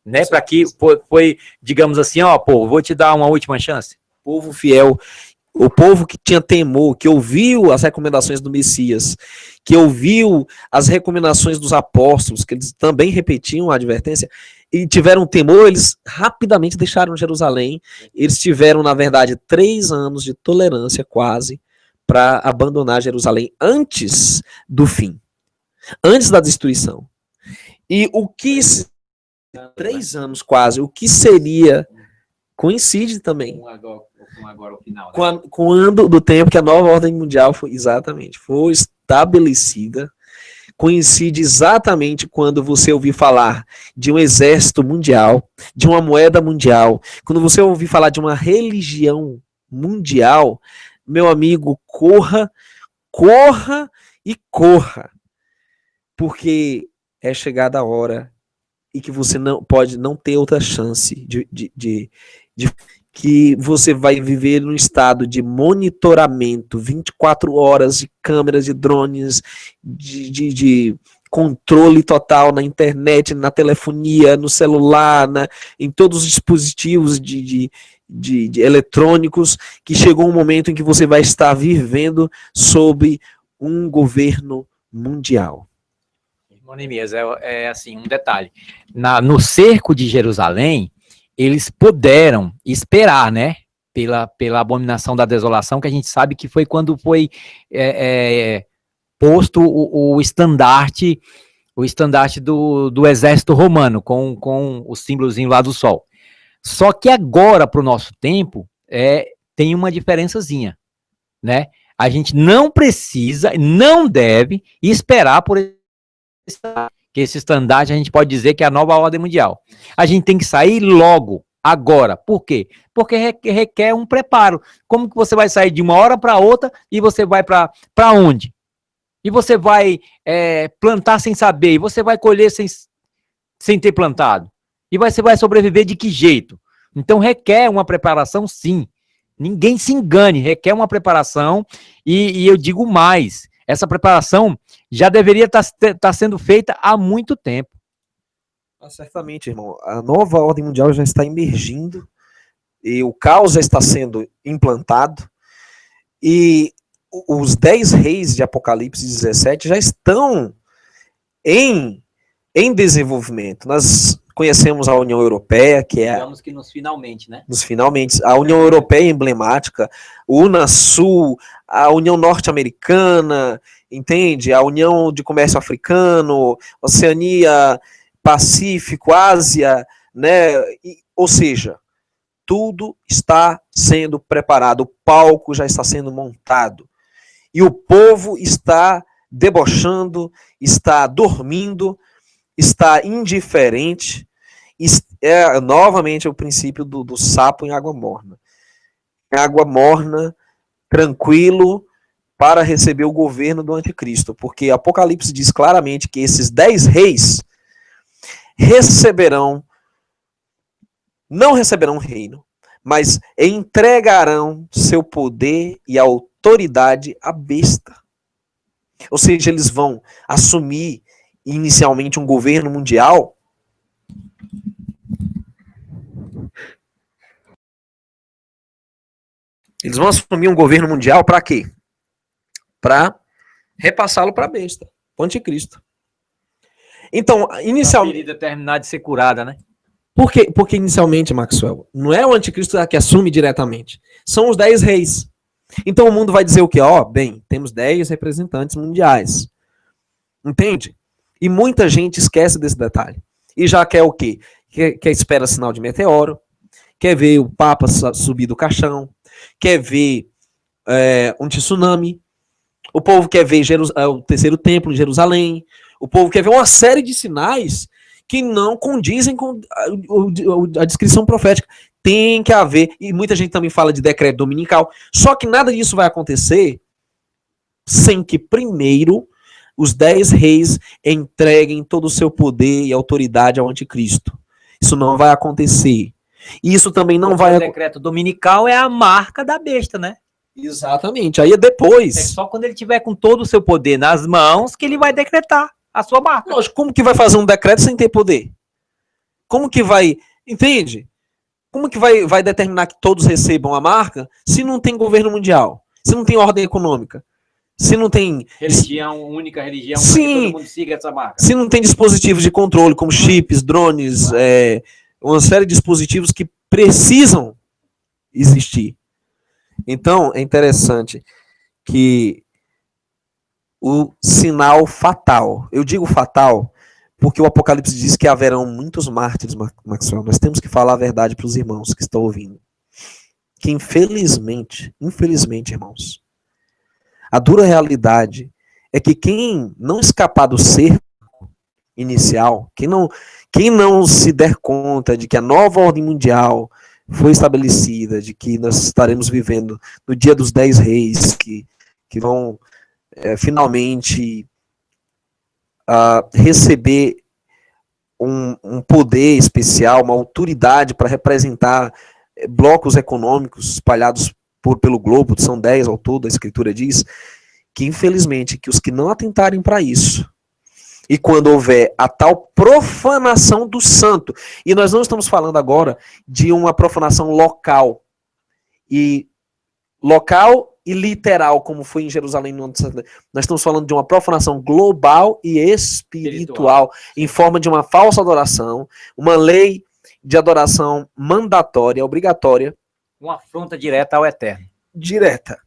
né, para que foi, digamos assim, ó, pô, vou te dar uma última chance. Povo fiel, o povo que tinha temor, que ouviu as recomendações do Messias, que ouviu as recomendações dos apóstolos, que eles também repetiam a advertência, e tiveram temor, eles rapidamente deixaram Jerusalém. Eles tiveram, na verdade, 3 anos de tolerância quase para abandonar Jerusalém antes do fim, antes da destruição. E o que... 3 anos quase, o que seria... Coincide também com agora o final, né? com o ano do tempo que a nova ordem mundial foi estabelecida. Coincide exatamente quando você ouvir falar de um exército mundial, de uma moeda mundial, quando você ouvir falar de uma religião mundial, meu amigo, corra e corra, porque é chegada a hora e que você não pode não ter outra chance de que você vai viver num estado de monitoramento, 24 horas de câmeras, de drones, de controle total na internet, na telefonia, no celular, em todos os dispositivos de eletrônicos, que chegou um momento em que você vai estar vivendo sob um governo mundial. Neemias, é assim, um detalhe. No cerco de Jerusalém, eles puderam esperar, né? Pela abominação da desolação, que a gente sabe que foi quando foi posto o estandarte do exército romano, com o símbolozinho lá do sol. Só que agora, para o nosso tempo, tem uma diferençazinha, né? A gente não precisa, não deve esperar por que esse estandarte a gente pode dizer que é a nova ordem mundial. A gente tem que sair logo, agora. Por quê? Porque requer um preparo. Como que você vai sair de uma hora para outra e você vai para onde? E você vai plantar sem saber, e você vai colher sem ter plantado. E você vai sobreviver de que jeito? Então requer uma preparação, sim. Ninguém se engane, requer uma preparação, e eu digo mais, essa preparação já deveria estar sendo feita há muito tempo. Certamente, irmão. A nova ordem mundial já está emergindo, e o caos já está sendo implantado, e os 10 reis de Apocalipse 17 já estão em desenvolvimento. Nós conhecemos a União Europeia, que é... Digamos que nos finalmente, né? Nos finalmente. A União Europeia é emblemática, o Unasul, a União Norte-Americana, entende? A União de Comércio Africano, Oceania, Pacífico, Ásia, né? Ou seja, tudo está sendo preparado, o palco já está sendo montado. E o povo está debochando, está dormindo, está indiferente. É novamente o princípio do sapo em água morna. Água morna, tranquilo, para receber o governo do anticristo. Porque Apocalipse diz claramente que esses 10 reis não receberão reino, mas entregarão seu poder e autoridade à besta. Ou seja, eles vão assumir inicialmente um governo mundial, eles vão assumir um governo mundial para quê? Para repassá-lo para a besta, o anticristo. Então, inicialmente... A ferida terminar de ser curada, né? Porque inicialmente, Maxwell, não é o anticristo que assume diretamente. São os 10 reis. Então o mundo vai dizer o quê? Bem, temos 10 representantes mundiais. Entende? E muita gente esquece desse detalhe. E já quer o quê? Quer espera sinal de meteoro, quer ver o Papa subir do caixão, quer ver um tsunami, o povo quer ver o terceiro templo em Jerusalém, o povo quer ver uma série de sinais que não condizem com a descrição profética. Tem que haver, e muita gente também fala de decreto dominical, só que nada disso vai acontecer sem que primeiro os 10 reis entreguem todo o seu poder e autoridade ao anticristo. Isso não vai acontecer. E isso também não vai... O decreto dominical é a marca da besta, né? Exatamente. Aí é depois. É só quando ele tiver com todo o seu poder nas mãos que ele vai decretar a sua marca. Lógico, como que vai fazer um decreto sem ter poder? Como que vai... Entende? Como que vai determinar que todos recebam a marca se não tem governo mundial? Se não tem ordem econômica? Se não tem... Religião, única religião, sim, que todo mundo siga essa marca. Se não tem dispositivos de controle, como chips, drones, uma série de dispositivos que precisam existir. Então, é interessante que o sinal fatal, eu digo fatal, porque o Apocalipse diz que haverão muitos mártires, Maxwell. Nós temos que falar a verdade para os irmãos que estão ouvindo. Que infelizmente, irmãos, a dura realidade é que quem não escapar do cerco inicial, quem não se der conta de que a nova ordem mundial foi estabelecida, de que nós estaremos vivendo no dia dos 10 reis, que vão finalmente receber um poder especial, uma autoridade para representar blocos econômicos espalhados pelo globo, são 10 ao todo, a Escritura diz, que infelizmente que os que não atentarem para isso, e quando houver a tal profanação do santo, e nós não estamos falando agora de uma profanação local e literal, como foi em Jerusalém, nós estamos falando de uma profanação global e espiritual, em forma de uma falsa adoração, uma lei de adoração mandatória, obrigatória. Uma afronta direta ao eterno. Direta.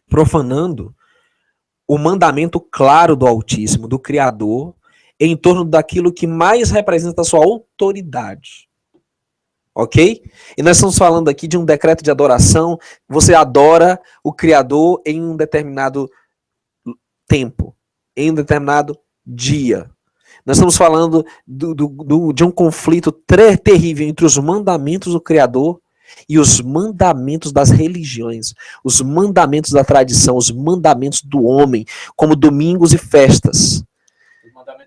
Profanando o mandamento claro do Altíssimo, do Criador, em torno daquilo que mais representa a sua autoridade. Ok? E nós estamos falando aqui de um decreto de adoração. Você adora o Criador em um determinado tempo, em um determinado dia. Nós estamos falando de um conflito terrível entre os mandamentos do Criador e os mandamentos das religiões, os mandamentos da tradição, os mandamentos do homem, como domingos e festas.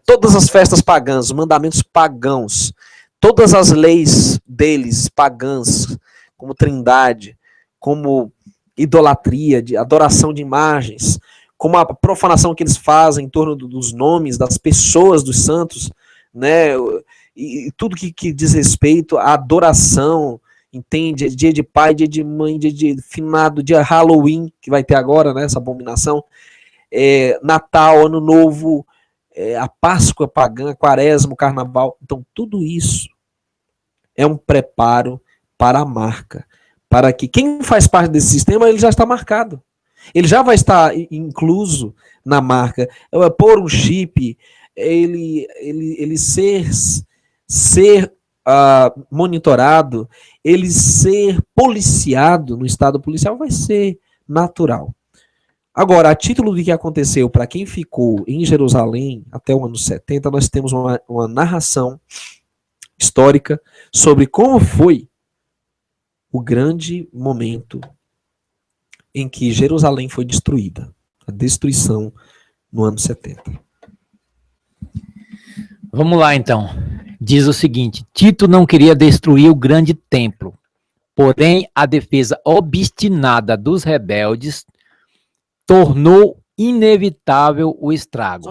Todas as festas pagãs, os mandamentos pagãos, todas as leis deles pagãs, como trindade, como idolatria, de adoração de imagens, como a profanação que eles fazem em torno dos nomes das pessoas dos santos, né? E tudo que diz respeito à adoração, entende? Dia de pai, dia de mãe, dia de finado, dia Halloween, que vai ter agora, né? Essa abominação, Natal, Ano Novo, a Páscoa pagã, Quaresma, o Carnaval. Então, tudo isso é um preparo para a marca, para que quem faz parte desse sistema, ele já está marcado. Ele já vai estar incluso na marca. Pôr um chip, ele ser monitorado, ele ser policiado no estado policial vai ser natural. Agora, a título do que aconteceu para quem ficou em Jerusalém até o ano 70, nós temos uma narração histórica sobre como foi o grande momento em que Jerusalém foi destruída, a destruição no ano 70. Vamos lá, então. Diz o seguinte: Tito não queria destruir o grande templo, porém a defesa obstinada dos rebeldes tornou inevitável o estrago.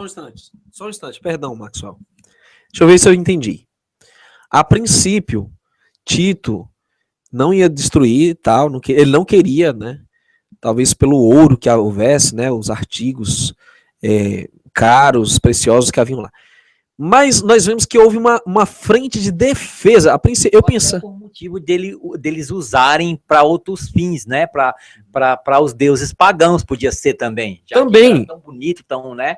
Só um instante, perdão, Maxwell. Deixa eu ver se eu entendi. A princípio, Tito não ia destruir e tal, ele não queria, né? Talvez pelo ouro que houvesse, né? Os artigos caros, preciosos que haviam lá. Mas nós vemos que houve uma frente de defesa. A princípio, eu penso por motivo deles usarem para outros fins, né? Para os deuses pagãos podia ser também. Já também. Que era tão bonito, tão, né?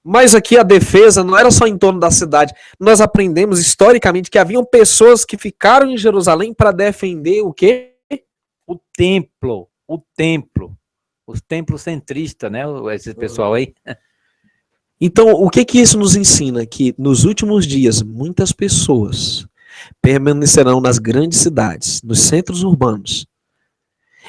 Mas aqui a defesa não era só em torno da cidade. Nós aprendemos historicamente que haviam pessoas que ficaram em Jerusalém para defender o quê? O templo. Os templos centristas, né? Esse pessoal aí. Então, o que isso nos ensina? Que nos últimos dias, muitas pessoas permanecerão nas grandes cidades, nos centros urbanos,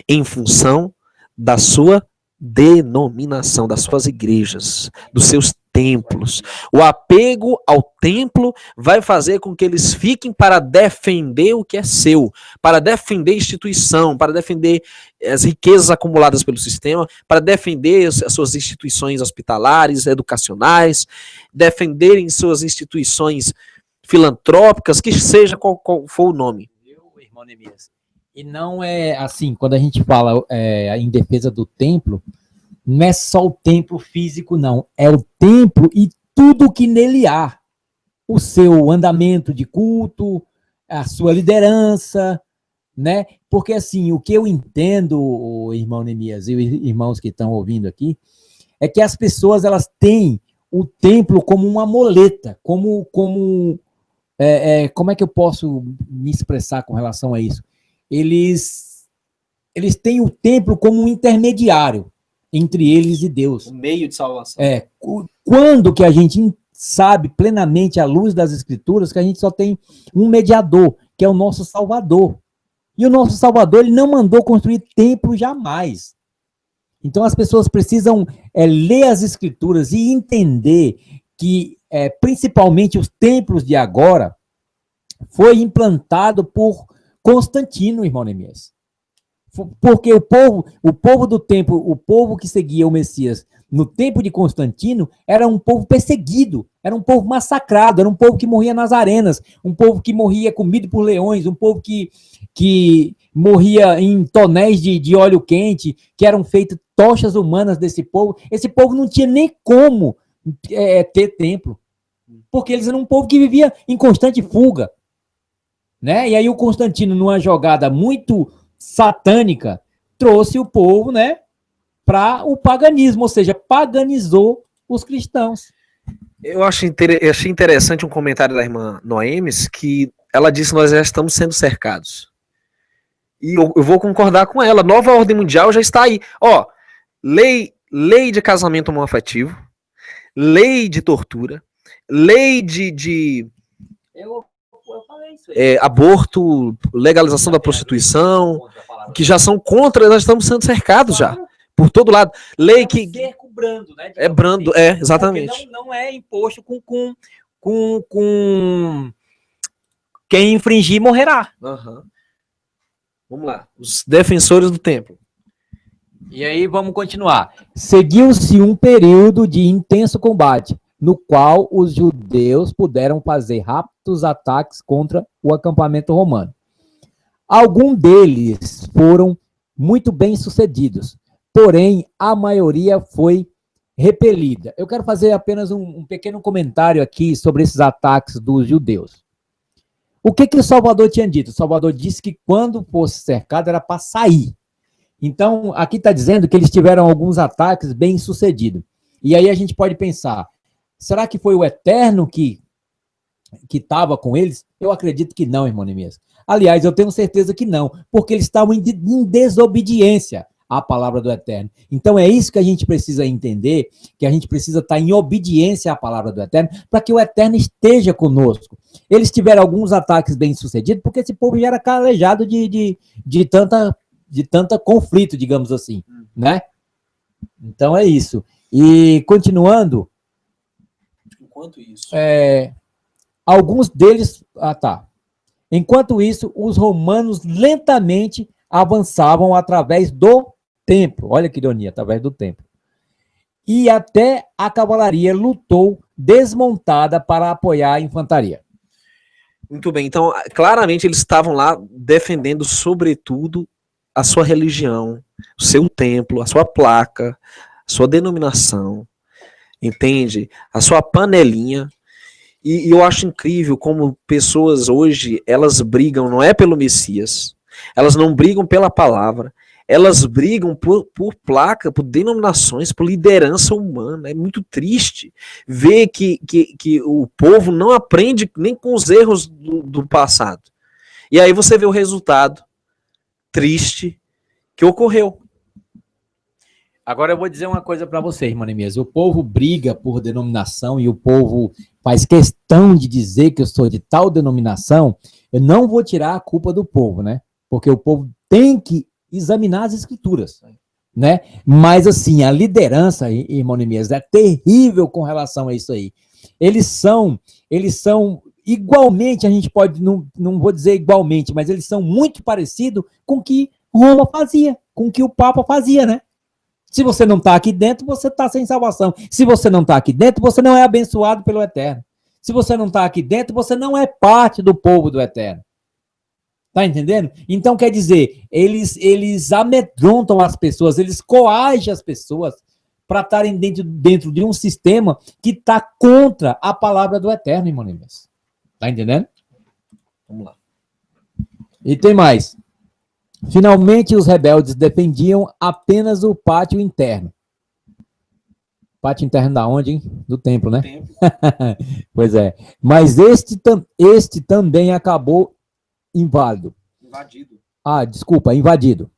em função da sua denominação, das suas igrejas, dos seus templos. O apego ao templo vai fazer com que eles fiquem para defender o que é seu, para defender a instituição, para defender as riquezas acumuladas pelo sistema, para defender as suas instituições hospitalares, educacionais, defenderem suas instituições filantrópicas, que seja qual for o nome. Irmão Neemias? E não é assim, quando a gente fala em defesa do templo, não é só o templo físico, não. É o templo e tudo que nele há. O seu andamento de culto, a sua liderança, né? Porque, assim, o que eu entendo, irmão Neemias e irmãos que estão ouvindo aqui, é que as pessoas, elas têm o templo como uma moleta, como é que eu posso me expressar com relação a isso? Eles têm o templo como um intermediário entre eles e Deus. O meio de salvação. Quando que a gente sabe plenamente, à luz das Escrituras, que a gente só tem um mediador, que é o nosso Salvador. E o nosso Salvador, ele não mandou construir templo jamais. Então as pessoas precisam ler as Escrituras e entender que, principalmente os templos de agora, foi implantado por Constantino, irmão Neemias. Porque o povo do templo, o povo que seguia o Messias no tempo de Constantino, era um povo perseguido, era um povo massacrado, era um povo que morria nas arenas, um povo que morria comido por leões, um povo que morria em tonéis de óleo quente, que eram feitas tochas humanas desse povo. Esse povo não tinha nem como ter templo, porque eles eram um povo que vivia em constante fuga, né? E aí o Constantino, numa jogada muito satânica, trouxe o povo, né, para o paganismo, ou seja, paganizou os cristãos. Eu achei interessante um comentário da irmã Noemes, que ela disse que nós já estamos sendo cercados. E eu vou concordar com ela. Nova ordem mundial já está aí. Ó, lei de casamento homoafetivo, lei de tortura, lei de aborto, legalização da prostituição, que já são contra, nós estamos sendo cercados já, por todo lado. Lei que... cerco brando, né? Brando, exatamente. Não é imposto com quem infringir morrerá. Uhum. Vamos lá, os defensores do templo. E aí vamos continuar. Seguiu-se um período de intenso combate, no qual os judeus puderam fazer rápidos ataques contra o acampamento romano. Alguns deles foram muito bem sucedidos, porém a maioria foi repelida. Eu quero fazer apenas um pequeno comentário aqui sobre esses ataques dos judeus. O que o Salvador tinha dito? O Salvador disse que quando fosse cercado era para sair. Então, aqui está dizendo que eles tiveram alguns ataques bem sucedidos. E aí a gente pode pensar, será que foi o Eterno que estava com eles? Eu acredito que não, irmão Neemias. Aliás, eu tenho certeza que não, porque eles estavam em desobediência à palavra do Eterno. Então é isso que a gente precisa entender, que a gente precisa estar em obediência à palavra do Eterno, para que o Eterno esteja conosco. Eles tiveram alguns ataques bem-sucedidos, porque esse povo já era calejado de tanta conflito, digamos assim, né? Então é isso. E continuando... Enquanto isso... alguns deles... Enquanto isso, os romanos lentamente avançavam através do templo. Olha que ironia, através do templo. e até a cavalaria lutou desmontada para apoiar a infantaria. Muito bem, então claramente eles estavam lá defendendo sobretudo a sua religião, o seu templo, a sua placa, a sua denominação, entende? A sua panelinha. E eu acho incrível como pessoas hoje, elas brigam, não é pelo Messias, elas não brigam pela palavra, elas brigam por placa, por denominações, por liderança humana. É muito triste ver que o povo não aprende nem com os erros do passado. E aí você vê o resultado triste que ocorreu. Agora eu vou dizer uma coisa para você, irmã Neemias. O povo briga por denominação e o povo faz questão de dizer que eu sou de tal denominação. Eu não vou tirar a culpa do povo, né? Porque o povo tem que examinar as escrituras, né? Mas assim, a liderança, irmão Neemias, é terrível com relação a isso aí. Eles são igualmente, a gente pode, não vou dizer igualmente, mas eles são muito parecidos com o que Roma fazia, com o que o Papa fazia, né? Se você não está aqui dentro, você está sem salvação. Se você não está aqui dentro, você não é abençoado pelo Eterno. Se você não está aqui dentro, você não é parte do povo do Eterno. Tá entendendo? Então, quer dizer, eles amedrontam as pessoas, eles coagem as pessoas para estarem dentro de um sistema que está contra a palavra do Eterno, irmão Neemias. Tá entendendo? Vamos lá. E tem mais. Finalmente, os rebeldes defendiam apenas o pátio interno. Pátio interno da onde, hein? Do templo, né? Templo. Pois é. Mas este também acabou inválido. Invadido. Invadido.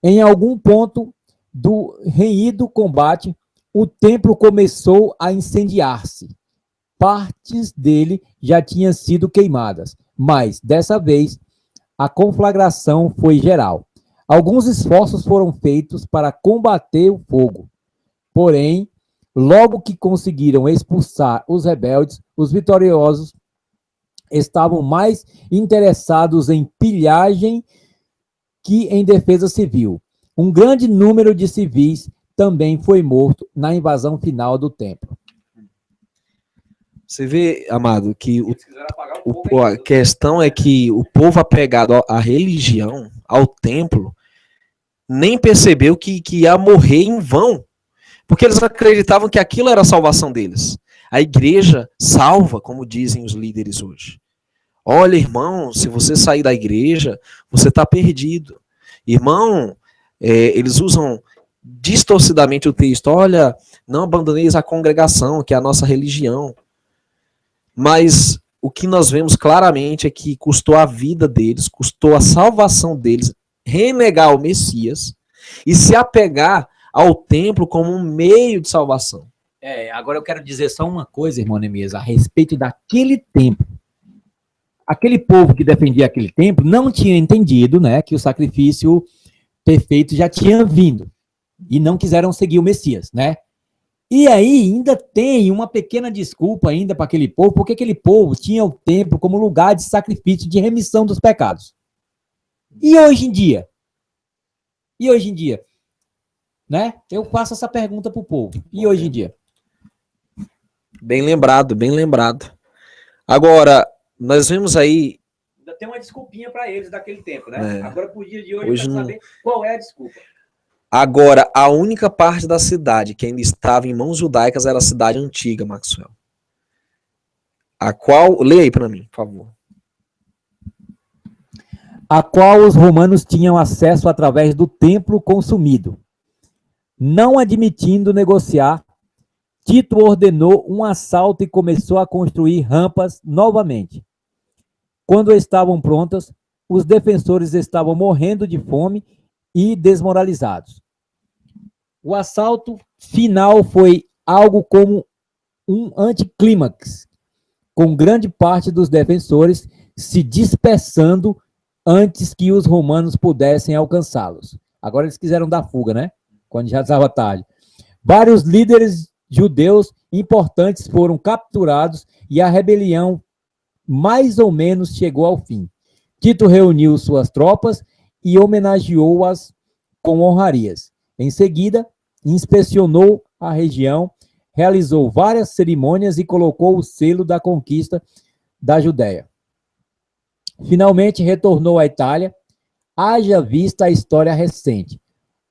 Em algum ponto do renhido combate, o templo começou a incendiar-se. Partes dele já tinham sido queimadas, mas, dessa vez, a conflagração foi geral. Alguns esforços foram feitos para combater o fogo. Porém, logo que conseguiram expulsar os rebeldes, os vitoriosos estavam mais interessados em pilhagem que em defesa civil. Um grande número de civis também foi morto na invasão final do templo. Você vê, amado, que a questão é que o povo apegado à religião, ao templo, nem percebeu que ia morrer em vão. Porque eles acreditavam que aquilo era a salvação deles. A igreja salva, como dizem os líderes hoje. Olha, irmão, se você sair da igreja, você está perdido. Irmão, eles usam distorcidamente o texto. Olha, não abandoneis a congregação, que é a nossa religião. Mas o que nós vemos claramente é que custou a vida deles, custou a salvação deles, renegar o Messias e se apegar ao templo como um meio de salvação. Agora eu quero dizer só uma coisa, irmão Neemias, a respeito daquele templo. Aquele povo que defendia aquele templo não tinha entendido, né, que o sacrifício perfeito já tinha vindo e não quiseram seguir o Messias, né? E aí ainda tem uma pequena desculpa ainda para aquele povo, porque aquele povo tinha o templo como lugar de sacrifício, de remissão dos pecados. E hoje em dia? Né? Eu faço essa pergunta para o povo. E hoje em dia? Bem lembrado, bem lembrado. Agora, nós vemos aí... Ainda tem uma desculpinha para eles daquele tempo, né? Agora, por dia de hoje eu quero saber qual é a desculpa. Agora, a única parte da cidade que ainda estava em mãos judaicas era a cidade antiga, Maxwell. A qual... Leia aí para mim, por favor. A qual os romanos tinham acesso através do templo consumido. Não admitindo negociar, Tito ordenou um assalto e começou a construir rampas novamente. Quando estavam prontas, os defensores estavam morrendo de fome e desmoralizados. O assalto final foi algo como um anticlímax, com grande parte dos defensores se dispersando antes que os romanos pudessem alcançá-los. Agora eles quiseram dar fuga, né? Quando já estava tarde. Vários líderes judeus importantes foram capturados e a rebelião mais ou menos chegou ao fim. Tito reuniu suas tropas e homenageou-as com honrarias. Em seguida, inspecionou a região, realizou várias cerimônias e colocou o selo da conquista da Judéia. Finalmente retornou à Itália, haja vista a história recente.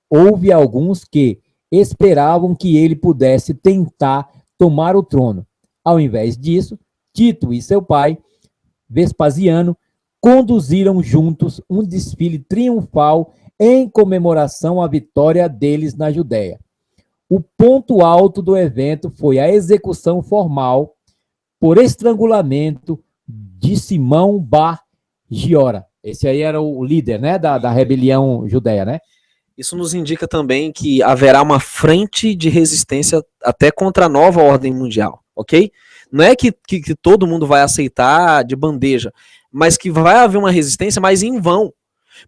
Houve alguns que esperavam que ele pudesse tentar tomar o trono. Ao invés disso, Tito e seu pai, Vespasiano, conduziram juntos um desfile triunfal em comemoração à vitória deles na Judéia. O ponto alto do evento foi a execução formal por estrangulamento de Simão Bar Giora. Esse aí era o líder, né, da rebelião judeia, né? Isso nos indica também que haverá uma frente de resistência até contra a nova ordem mundial, ok? Não é que todo mundo vai aceitar de bandeja, mas que vai haver uma resistência, mas em vão.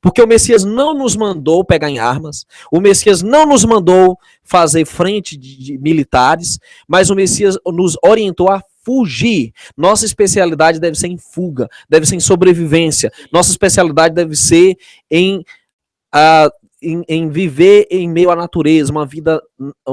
Porque o Messias não nos mandou pegar em armas, o Messias não nos mandou fazer frente de militares, mas o Messias nos orientou a fugir. Nossa especialidade deve ser em fuga, deve ser em sobrevivência. Nossa especialidade deve ser em viver em meio à natureza, uma vida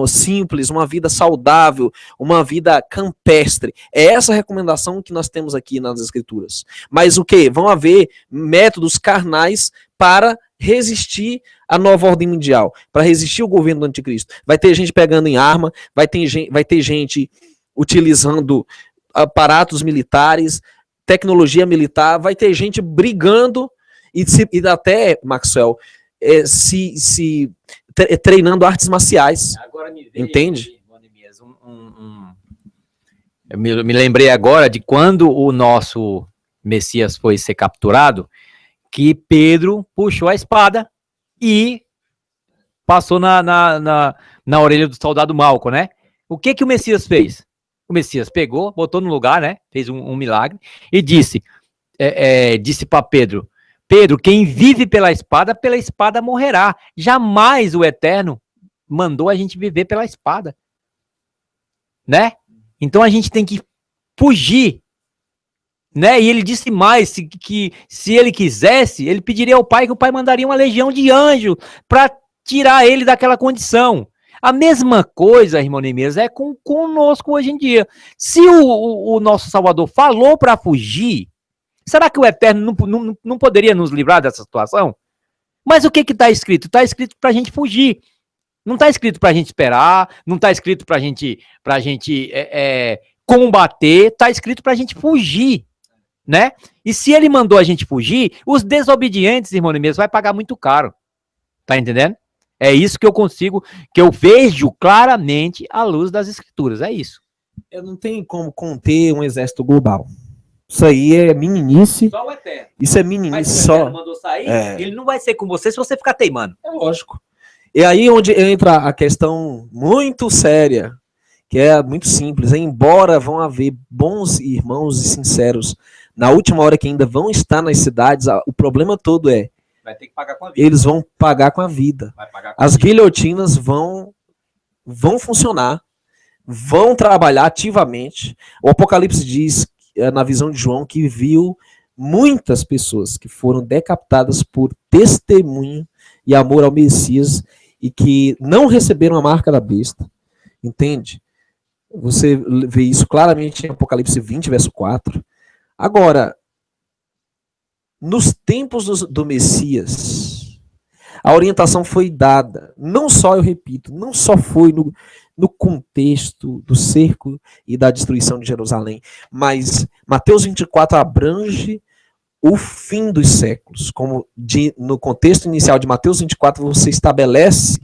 simples, uma vida saudável, uma vida campestre. É essa a recomendação que nós temos aqui nas Escrituras. Mas o quê? Vão haver métodos carnais para resistir à nova ordem mundial, para resistir ao governo do anticristo. Vai ter gente pegando em arma, vai ter gente utilizando aparatos militares, tecnologia militar, vai ter gente brigando e até, Maxwell, treinando artes marciais. Agora me veio, entende? Eu me lembrei agora de quando o nosso Messias foi ser capturado, que Pedro puxou a espada e passou na orelha do soldado Malco, né? O que o Messias fez? O Messias pegou, botou no lugar, né? Fez um milagre e disse para Pedro: Pedro, quem vive pela espada morrerá. Jamais o Eterno mandou a gente viver pela espada, né? Então a gente tem que fugir, né? E ele disse mais, que se ele quisesse, ele pediria ao Pai, que o Pai mandaria uma legião de anjos para tirar ele daquela condição. A mesma coisa, irmão Neemias, é conosco hoje em dia. Se o nosso Salvador falou para fugir, será que o Eterno não poderia nos livrar dessa situação? Mas o que está escrito? Está escrito para a gente fugir. Não está escrito para a gente esperar, não está escrito para a gente combater, está escrito para a gente fugir, né? E se ele mandou a gente fugir, os desobedientes, irmão Neemias, vai pagar muito caro. Tá entendendo? É isso que eu vejo claramente à luz das Escrituras, é isso. Não tem como conter um exército global. Isso aí é meninice. Só o Eterno. Isso é meninice. Mas se o Eterno mandou sair, ele não vai ser com você se você ficar teimando. É lógico. E aí onde entra a questão muito séria, que é muito simples. Embora vão haver bons irmãos e sinceros na última hora que ainda vão estar nas cidades, o problema todo vai ter que pagar com a vida. Eles vão pagar com a vida. As guilhotinas vão funcionar, vão trabalhar ativamente. O Apocalipse diz, na visão de João, que viu muitas pessoas que foram decapitadas por testemunho e amor ao Messias e que não receberam a marca da besta. Entende? Você vê isso claramente em Apocalipse 20, verso 4. Agora, nos tempos do Messias, a orientação foi dada. Não só, eu repito, não só foi no contexto do cerco e da destruição de Jerusalém, mas Mateus 24 abrange o fim dos séculos. Como no contexto inicial de Mateus 24, você estabelece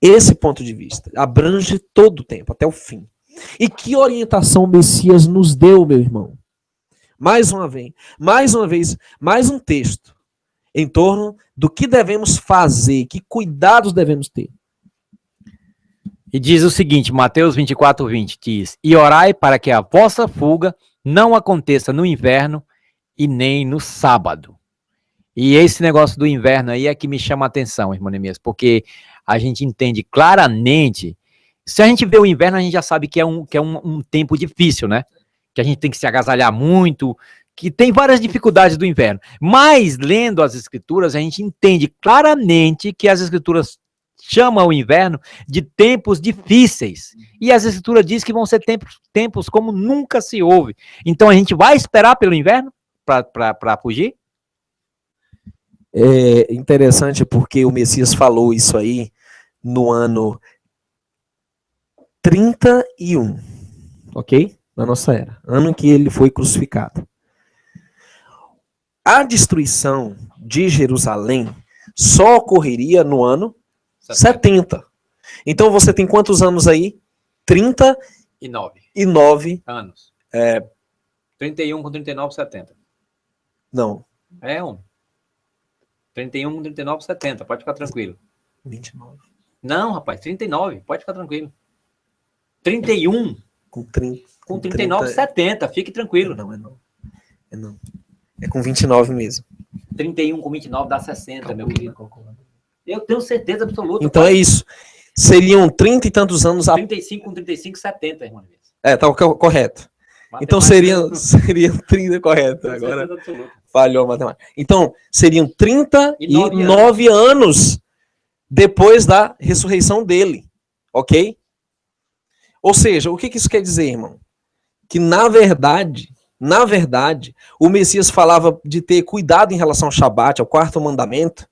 esse ponto de vista. Abrange todo o tempo, até o fim. E que orientação o Messias nos deu, meu irmão? Mais uma vez, mais um texto em torno do que devemos fazer, que cuidados devemos ter. E diz o seguinte, Mateus 24, 20, diz: e orai para que a vossa fuga não aconteça no inverno e nem no sábado. E esse negócio do inverno aí é que me chama a atenção, irmão Neemias, porque a gente entende claramente, se a gente vê o inverno, a gente já sabe que é um tempo difícil, né? Que a gente tem que se agasalhar muito, que tem várias dificuldades do inverno. Mas, lendo as Escrituras, a gente entende claramente que as Escrituras chama o inverno de tempos difíceis. E as escrituras dizem que vão ser tempos como nunca se houve. Então a gente vai esperar pelo inverno para fugir? É interessante porque o Messias falou isso aí no ano 31, ok? Na nossa era. Ano em que ele foi crucificado. A destruição de Jerusalém só ocorreria no ano 70. Então você tem quantos anos aí? 39 anos. 31 com 39, 70. Não. 31 com 39, 70. Pode ficar tranquilo. 29. Não, rapaz, 39. Pode ficar tranquilo. 31 com 30. Com 39, 70. Fique tranquilo. Não. É com 29 mesmo. 31 com 29 dá 60, meu querido. Eu tenho certeza absoluta. Então é isso. Seriam 30 e tantos anos. 35 com 35, 70, irmão. Tá correto. Então seriam 30, correto. Agora falhou a matemática. Então seriam 39 anos depois da ressurreição dele. Ok? Ou seja, o que isso quer dizer, irmão? Que na verdade, o Messias falava de ter cuidado em relação ao Shabat, ao quarto mandamento,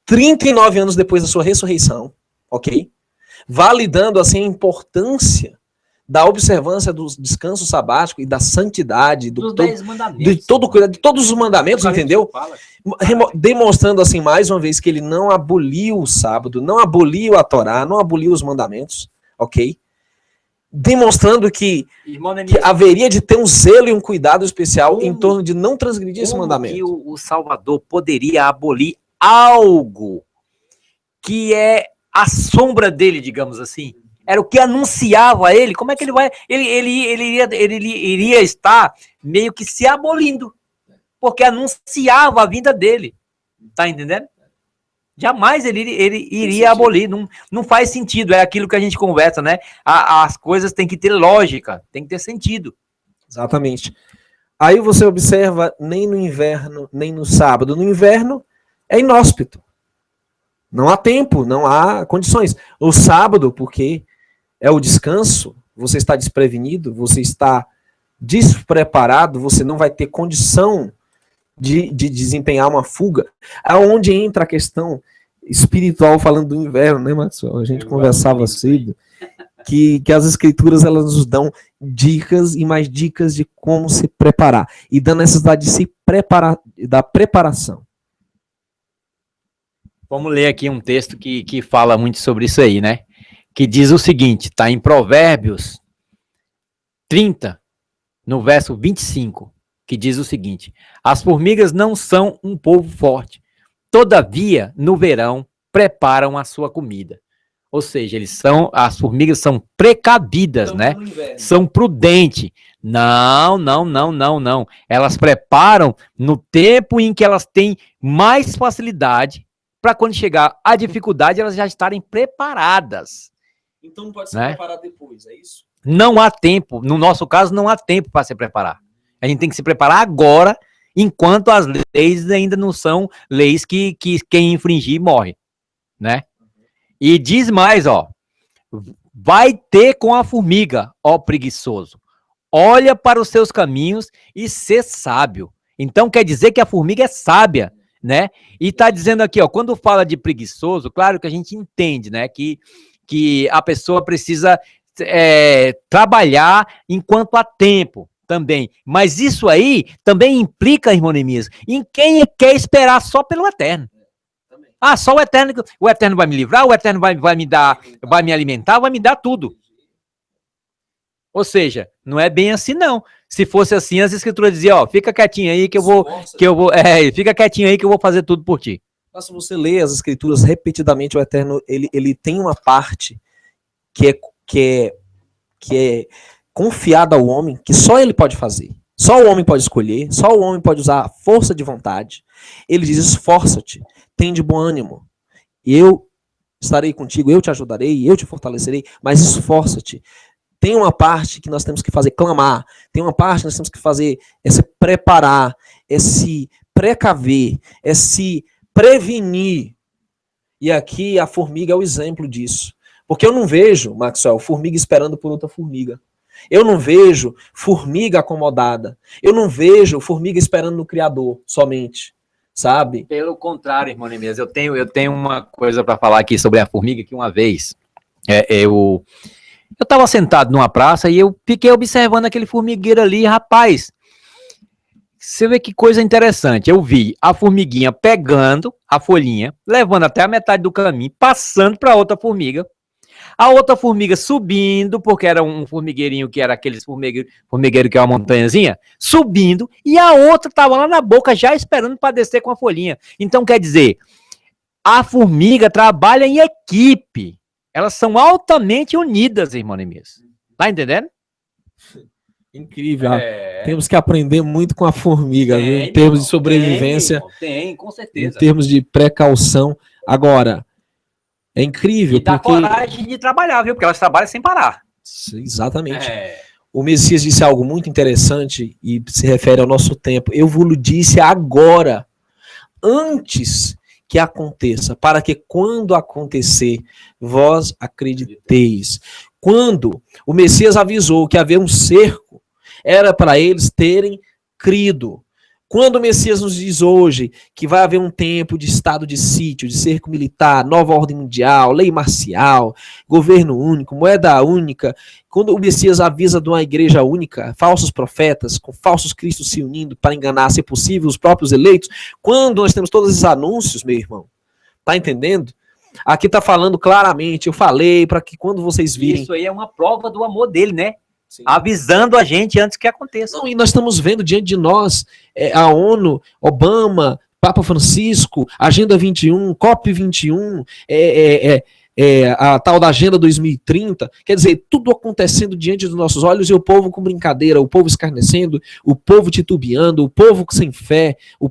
39 anos depois da sua ressurreição, ok? Validando assim a importância da observância do descanso sabático e da santidade, dos 10 mandamentos, de todos os mandamentos, entendeu? Demonstrando assim mais uma vez que ele não aboliu o sábado, não aboliu a Torá, não aboliu os mandamentos, ok? Demonstrando que haveria de ter um zelo e um cuidado especial em torno de não transgredir esse mandamento. Que o Salvador poderia abolir algo que é a sombra dele, digamos assim? Era o que anunciava ele. Como é que ele vai... Ele iria estar meio que se abolindo, porque anunciava a vinda dele. Tá entendendo? Jamais ele iria abolir, não faz sentido, é aquilo que a gente conversa, né? As coisas têm que ter lógica, tem que ter sentido. Exatamente. Aí você observa, nem no inverno, nem no sábado. No inverno é inóspito. Não há tempo, não há condições. O sábado, porque é o descanso, você está desprevenido, você está despreparado, você não vai ter condição de desempenhar uma fuga, aonde entra a questão espiritual, falando do inverno, né, Maxwell? A gente conversava cedo, que as escrituras elas nos dão dicas e mais dicas de como se preparar, e da necessidade de se preparar, da preparação. Vamos ler aqui um texto que fala muito sobre isso aí, né? Que diz o seguinte, tá em Provérbios 30, no verso 25, que diz o seguinte: as formigas não são um povo forte, todavia, no verão, preparam a sua comida. Ou seja, as formigas são precavidas, então, né? São prudentes. Não. Elas preparam no tempo em que elas têm mais facilidade, para quando chegar a dificuldade, elas já estarem preparadas. Então não pode ser preparado depois, é isso? Não há tempo. No nosso caso, não há tempo para se preparar. A gente tem que se preparar agora, enquanto as leis ainda não são leis que quem infringir morre, né? E diz mais, ó, vai ter com a formiga, ó preguiçoso, olha para os seus caminhos e ser sábio. Então quer dizer que a formiga é sábia, né? E tá dizendo aqui, ó, quando fala de preguiçoso, claro que a gente entende, né, que a pessoa precisa trabalhar enquanto há tempo, também, mas isso aí também implica, irmão Neemias, em quem quer esperar só pelo eterno. Ah, só o eterno vai me livrar, o eterno vai me dar, vai me alimentar, vai me dar tudo. Ou seja, não é bem assim não. Se fosse assim, as escrituras diziam, ó, fica quietinho aí fica quietinho aí que eu vou fazer tudo por ti. Mas se você lê as escrituras repetidamente, o eterno, ele tem uma parte que é confiada ao homem, que só ele pode fazer. Só o homem pode escolher, só o homem pode usar a força de vontade. Ele diz, esforça-te, tem de bom ânimo. Eu estarei contigo, eu te ajudarei, eu te fortalecerei, mas esforça-te. Tem uma parte que nós temos que fazer, clamar. Tem uma parte que nós temos que fazer, é se preparar, é se precaver, é se prevenir. E aqui a formiga é o exemplo disso. Porque eu não vejo, Maxwell, formiga esperando por outra formiga. Eu não vejo formiga acomodada. Eu não vejo formiga esperando no Criador somente, sabe? Pelo contrário, irmão Neemias, eu tenho uma coisa para falar aqui sobre a formiga, que uma vez eu estava sentado numa praça e eu fiquei observando aquele formigueiro ali, rapaz. Você vê que coisa interessante. Eu vi a formiguinha pegando a folhinha, levando até a metade do caminho, passando para outra formiga. A outra formiga subindo, porque era um formigueirinho que era aqueles formigueiro que é uma montanhazinha, subindo, e a outra estava lá na boca já esperando para descer com a folhinha. Então, quer dizer, a formiga trabalha em equipe. Elas são altamente unidas, irmão Neemias. Tá entendendo? Incrível. Temos que aprender muito com a formiga, viu? Em termos de sobrevivência. Tem, com certeza. Em termos de precaução. Agora, é incrível. E dá coragem de trabalhar, viu? Porque elas trabalham sem parar. Exatamente. O Messias disse algo muito interessante e se refere ao nosso tempo. Eu vos disse agora, antes que aconteça, para que quando acontecer, vós acrediteis. Quando o Messias avisou que havia um cerco, era para eles terem crido. Quando o Messias nos diz hoje que vai haver um tempo de estado de sítio, de cerco militar, nova ordem mundial, lei marcial, governo único, moeda única, quando o Messias avisa de uma igreja única, falsos profetas, com falsos cristos se unindo para enganar, se possível, os próprios eleitos, quando nós temos todos esses anúncios, meu irmão, tá entendendo? Aqui tá falando claramente, eu falei para que quando vocês virem... Isso aí é uma prova do amor dele, né? Sim. Avisando a gente antes que aconteça. Não, e nós estamos vendo diante de nós a ONU, Obama, Papa Francisco, Agenda 21, COP 21, a tal da Agenda 2030, quer dizer, tudo acontecendo diante dos nossos olhos e o povo com brincadeira, o povo escarnecendo, o povo titubeando, o povo sem fé, o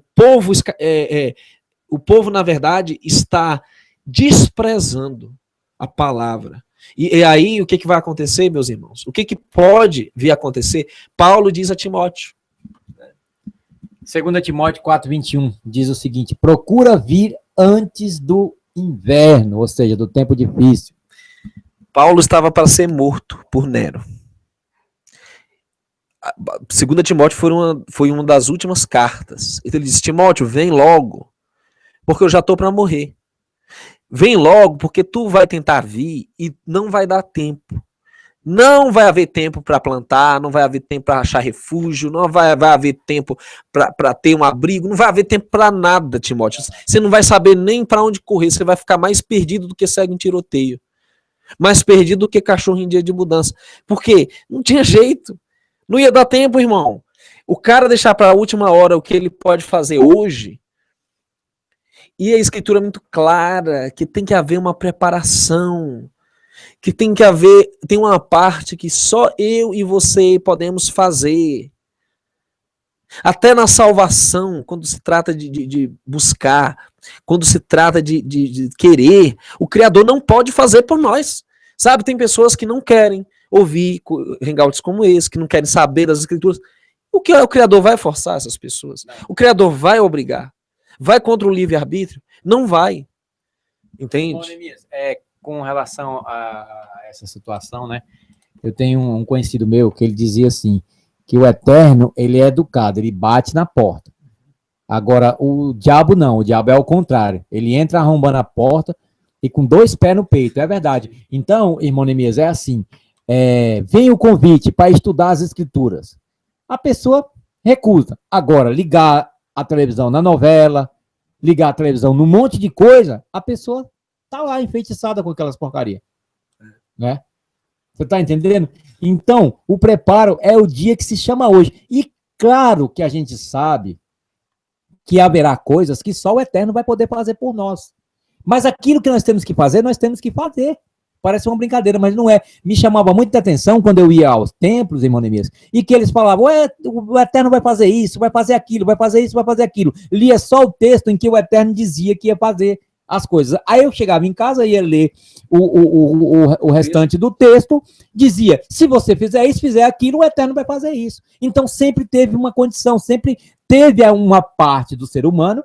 povo na verdade está desprezando a palavra. E aí, o que vai acontecer, meus irmãos? O que pode vir a acontecer? Paulo diz a Timóteo. 2 Timóteo 4:21 diz o seguinte: procura vir antes do inverno, ou seja, do tempo difícil. Paulo estava para ser morto por Nero. 2 Timóteo foi uma das últimas cartas. Então ele disse: Timóteo, vem logo, porque eu já estou para morrer. Vem logo, porque tu vai tentar vir e não vai dar tempo. Não vai haver tempo para plantar, não vai haver tempo para achar refúgio, não vai haver tempo para ter um abrigo, não vai haver tempo para nada, Timóteo. Você não vai saber nem para onde correr, você vai ficar mais perdido do que cego em tiroteio. Mais perdido do que cachorro em dia de mudança. Por quê? Não tinha jeito. Não ia dar tempo, irmão. O cara deixar para a última hora o que ele pode fazer hoje. E a escritura é muito clara, que tem que haver uma preparação, que tem uma parte que só eu e você podemos fazer. Até na salvação, quando se trata de buscar, quando se trata de querer, o Criador não pode fazer por nós. Sabe, tem pessoas que não querem ouvir hangouts como esse, que não querem saber das escrituras. O Criador vai forçar essas pessoas? O Criador vai obrigar? Vai contra o livre-arbítrio? Não vai. Entende? Com relação a essa situação, né? Eu tenho um conhecido meu que ele dizia assim, que o Eterno, ele é educado, ele bate na porta. Agora, o diabo não, o diabo é o contrário. Ele entra arrombando a porta e com 2 pés no peito, é verdade. Então, irmão Neemias, é assim, vem o convite para estudar as escrituras. A pessoa recusa. Agora, ligar a televisão na novela, ligar a televisão num monte de coisa, a pessoa tá lá enfeitiçada com aquelas porcarias. Né? Você tá entendendo? Então, o preparo é o dia que se chama hoje. E claro que a gente sabe que haverá coisas que só o Eterno vai poder fazer por nós. Mas aquilo que nós temos que fazer, nós temos que fazer. Parece uma brincadeira, mas não é. Me chamava muita atenção quando eu ia aos templos, irmão Neemias, e que eles falavam, o Eterno vai fazer isso, vai fazer aquilo, vai fazer isso, vai fazer aquilo. Lia só o texto em que o Eterno dizia que ia fazer as coisas. Aí eu chegava em casa, ia ler o restante do texto, dizia, se você fizer isso, fizer aquilo, o Eterno vai fazer isso. Então sempre teve uma condição, sempre teve uma parte do ser humano,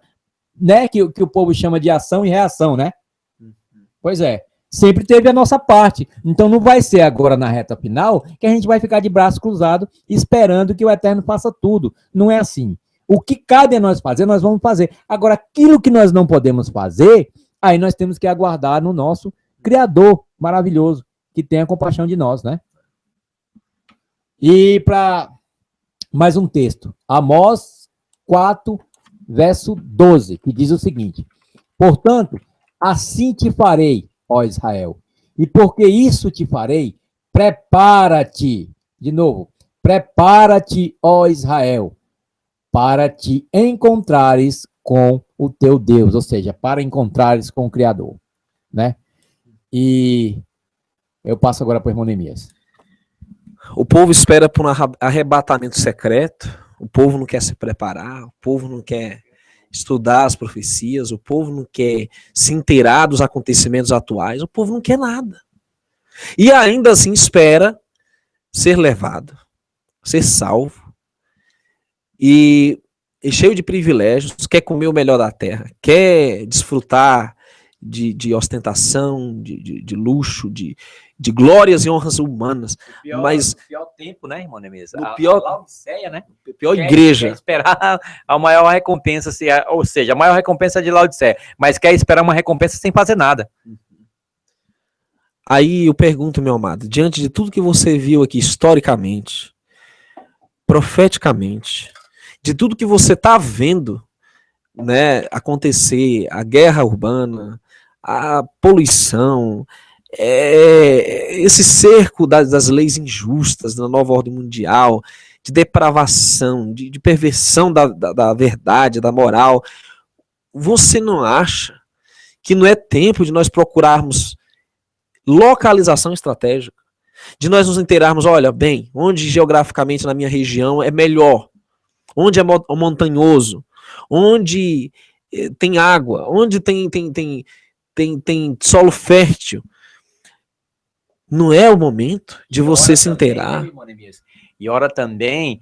né, que o povo chama de ação e reação, né? Pois é. Sempre teve a nossa parte. Então não vai ser agora na reta final que a gente vai ficar de braço cruzado esperando que o Eterno faça tudo. Não é assim. O que cabe a nós fazer, nós vamos fazer. Agora, aquilo que nós não podemos fazer, aí nós temos que aguardar no nosso Criador maravilhoso, que tenha compaixão de nós, né? E para mais um texto, Amós 4, verso 12, que diz o seguinte: portanto, assim te farei, ó Israel, e porque isso te farei, prepara-te, de novo, prepara-te, ó Israel, para te encontrares com o teu Deus, ou seja, para encontrares com o Criador, né? E eu passo agora para o irmão Neemias. O povo espera por um arrebatamento secreto, o povo não quer se preparar, o povo não quer estudar as profecias, o povo não quer se inteirar dos acontecimentos atuais, o povo não quer nada. E ainda assim espera ser levado, ser salvo, e cheio de privilégios, quer comer o melhor da terra, quer desfrutar de ostentação, de luxo, de glórias e honras humanas. Mas no pior tempo, né, irmão Neemias? No pior, Laodiceia, né? Pior igreja. Quer esperar a maior recompensa, ou seja, a maior recompensa de Laodiceia, mas quer esperar uma recompensa sem fazer nada. Aí eu pergunto, meu amado, diante de tudo que você viu aqui historicamente, profeticamente, de tudo que você está vendo, né, acontecer, a guerra urbana, a poluição, esse cerco das leis injustas, da nova ordem mundial, de depravação, de perversão da verdade, da moral, você não acha que não é tempo de nós procurarmos localização estratégica, de nós nos inteirarmos, olha, bem, onde geograficamente na minha região é melhor, onde é montanhoso, onde tem água, onde tem solo fértil. Não é o momento de você se inteirar. E ora também,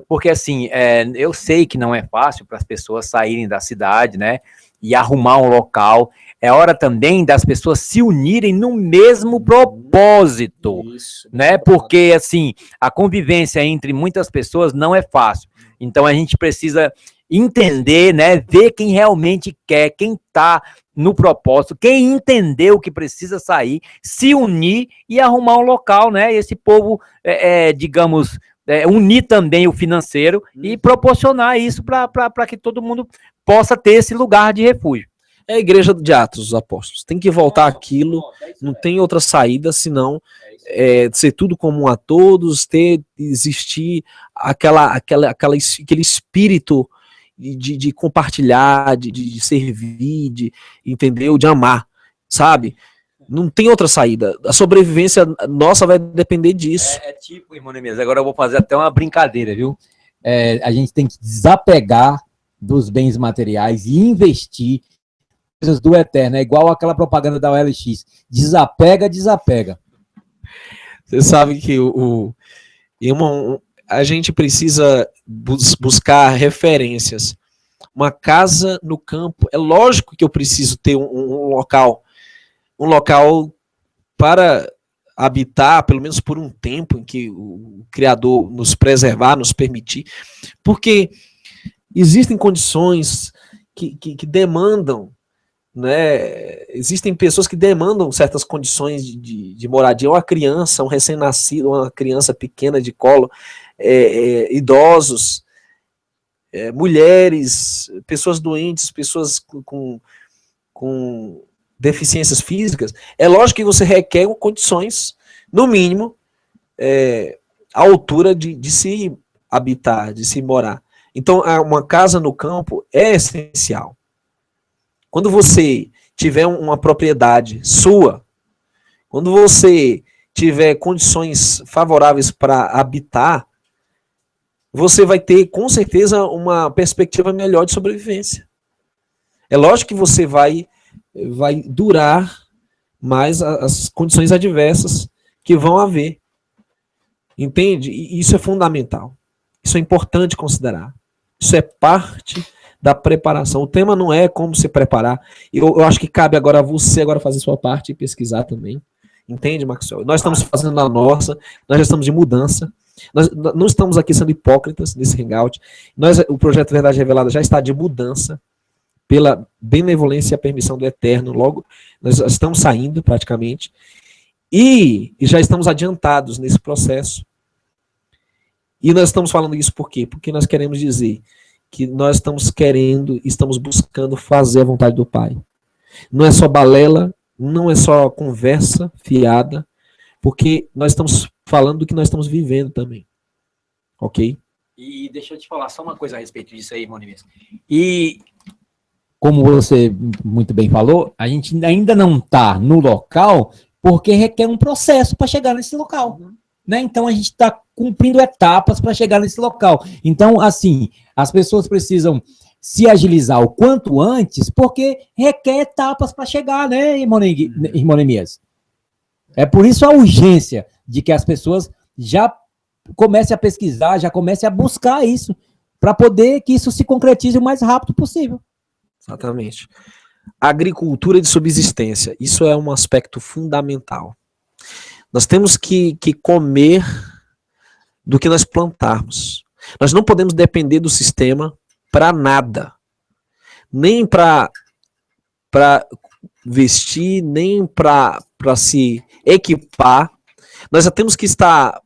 porque assim, eu sei que não é fácil para as pessoas saírem da cidade, né, e arrumar um local. É hora também das pessoas se unirem no mesmo propósito, isso, né? Porque assim, a convivência entre muitas pessoas não é fácil. Então a gente precisa entender, né, ver quem realmente quer, quem está no propósito, quem entendeu que precisa sair, se unir e arrumar um local, né? Esse povo, digamos, unir também o financeiro e proporcionar isso para que todo mundo possa ter esse lugar de refúgio. É a igreja de Atos dos Apóstolos. Tem que voltar aquilo, não tem outra saída senão ser tudo comum a todos, existir aquele espírito de compartilhar, de servir, entendeu? De amar, sabe? Não tem outra saída. A sobrevivência nossa vai depender disso. Tipo, irmão Neemias, agora eu vou fazer até uma brincadeira, viu? A gente tem que desapegar dos bens materiais e investir coisas do eterno. É igual aquela propaganda da OLX. Desapega. Você sabe que a gente precisa buscar referências. Uma casa no campo, é lógico que eu preciso ter um local para habitar, pelo menos por um tempo, em que o Criador nos preservar, nos permitir, porque existem condições que demandam, né? Existem pessoas que demandam certas condições de moradia, uma criança, um recém-nascido, uma criança pequena de colo, idosos, mulheres, pessoas doentes, pessoas com deficiências físicas. É lógico que você requer condições, no mínimo, à altura de se habitar, de se morar. Então, uma casa no campo é essencial. Quando você tiver uma propriedade sua, quando você tiver condições favoráveis para habitar, você vai ter, com certeza, uma perspectiva melhor de sobrevivência. É lógico que você vai durar mais as condições adversas que vão haver. Entende? E isso é fundamental. Isso é importante considerar. Isso é parte da preparação. O tema não é como se preparar. Eu acho que cabe agora a você agora fazer sua parte e pesquisar também. Entende, Maxwell? Nós estamos fazendo a nossa, nós já estamos de mudança. Nós não estamos aqui sendo hipócritas nesse hangout. O Projeto Verdade Revelada já está de mudança pela benevolência e a permissão do Eterno. Logo, nós estamos saindo praticamente e já estamos adiantados nesse processo. E nós estamos falando isso por quê? Porque nós queremos dizer que nós estamos buscando fazer a vontade do Pai. Não é só balela, não é só conversa fiada, porque nós estamos falando do que nós estamos vivendo também. Ok? E deixa eu te falar só uma coisa a respeito disso aí, Monimes. E como você muito bem falou, a gente ainda não está no local porque requer um processo para chegar nesse local. Né? Então, a gente está cumprindo etapas para chegar nesse local. Então, assim, as pessoas precisam se agilizar o quanto antes, porque requer etapas para chegar, né, irmão Nemias? É por isso a urgência de que as pessoas já comecem a pesquisar, já comecem a buscar isso, para poder que isso se concretize o mais rápido possível. Exatamente. Agricultura de subsistência, isso é um aspecto fundamental. Nós temos que comer do que nós plantarmos. Nós não podemos depender do sistema para nada. Nem para vestir, nem para se equipar. Nós já temos que estar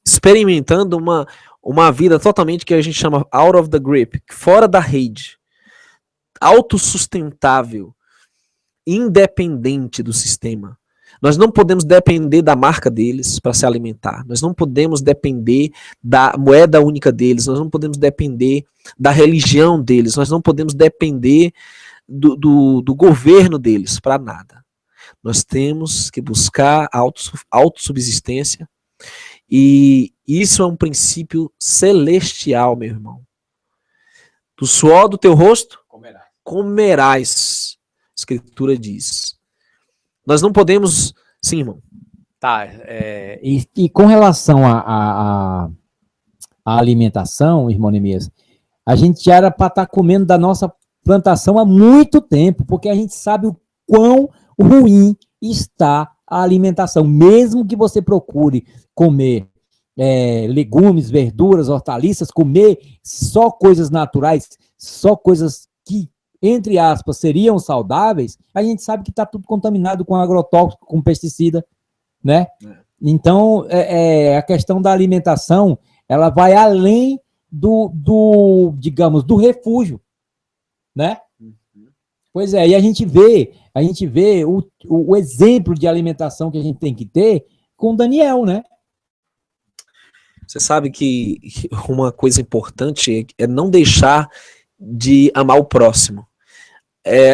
experimentando uma vida totalmente que a gente chama out of the grip, fora da rede. Autossustentável, independente do sistema. Nós não podemos depender da marca deles para se alimentar. Nós não podemos depender da moeda única deles. Nós não podemos depender da religião deles. Nós não podemos depender do governo deles para nada. Nós temos que buscar autossubsistência. E isso é um princípio celestial, meu irmão. Do suor do teu rosto, comerás. A Escritura diz. Nós não podemos... Sim, irmão. Tá. E com relação à alimentação, irmão Nemias, a gente já era para estar comendo da nossa plantação há muito tempo, porque a gente sabe o quão ruim está a alimentação. Mesmo que você procure comer legumes, verduras, hortaliças, comer só coisas naturais, só coisas que, entre aspas, seriam saudáveis, a gente sabe que está tudo contaminado com agrotóxico, com pesticida, né? Então, a questão da alimentação, ela vai além digamos, do refúgio, né? Pois é, e a gente vê o exemplo de alimentação que a gente tem que ter com Daniel, né? Você sabe que uma coisa importante é não deixar de amar o próximo.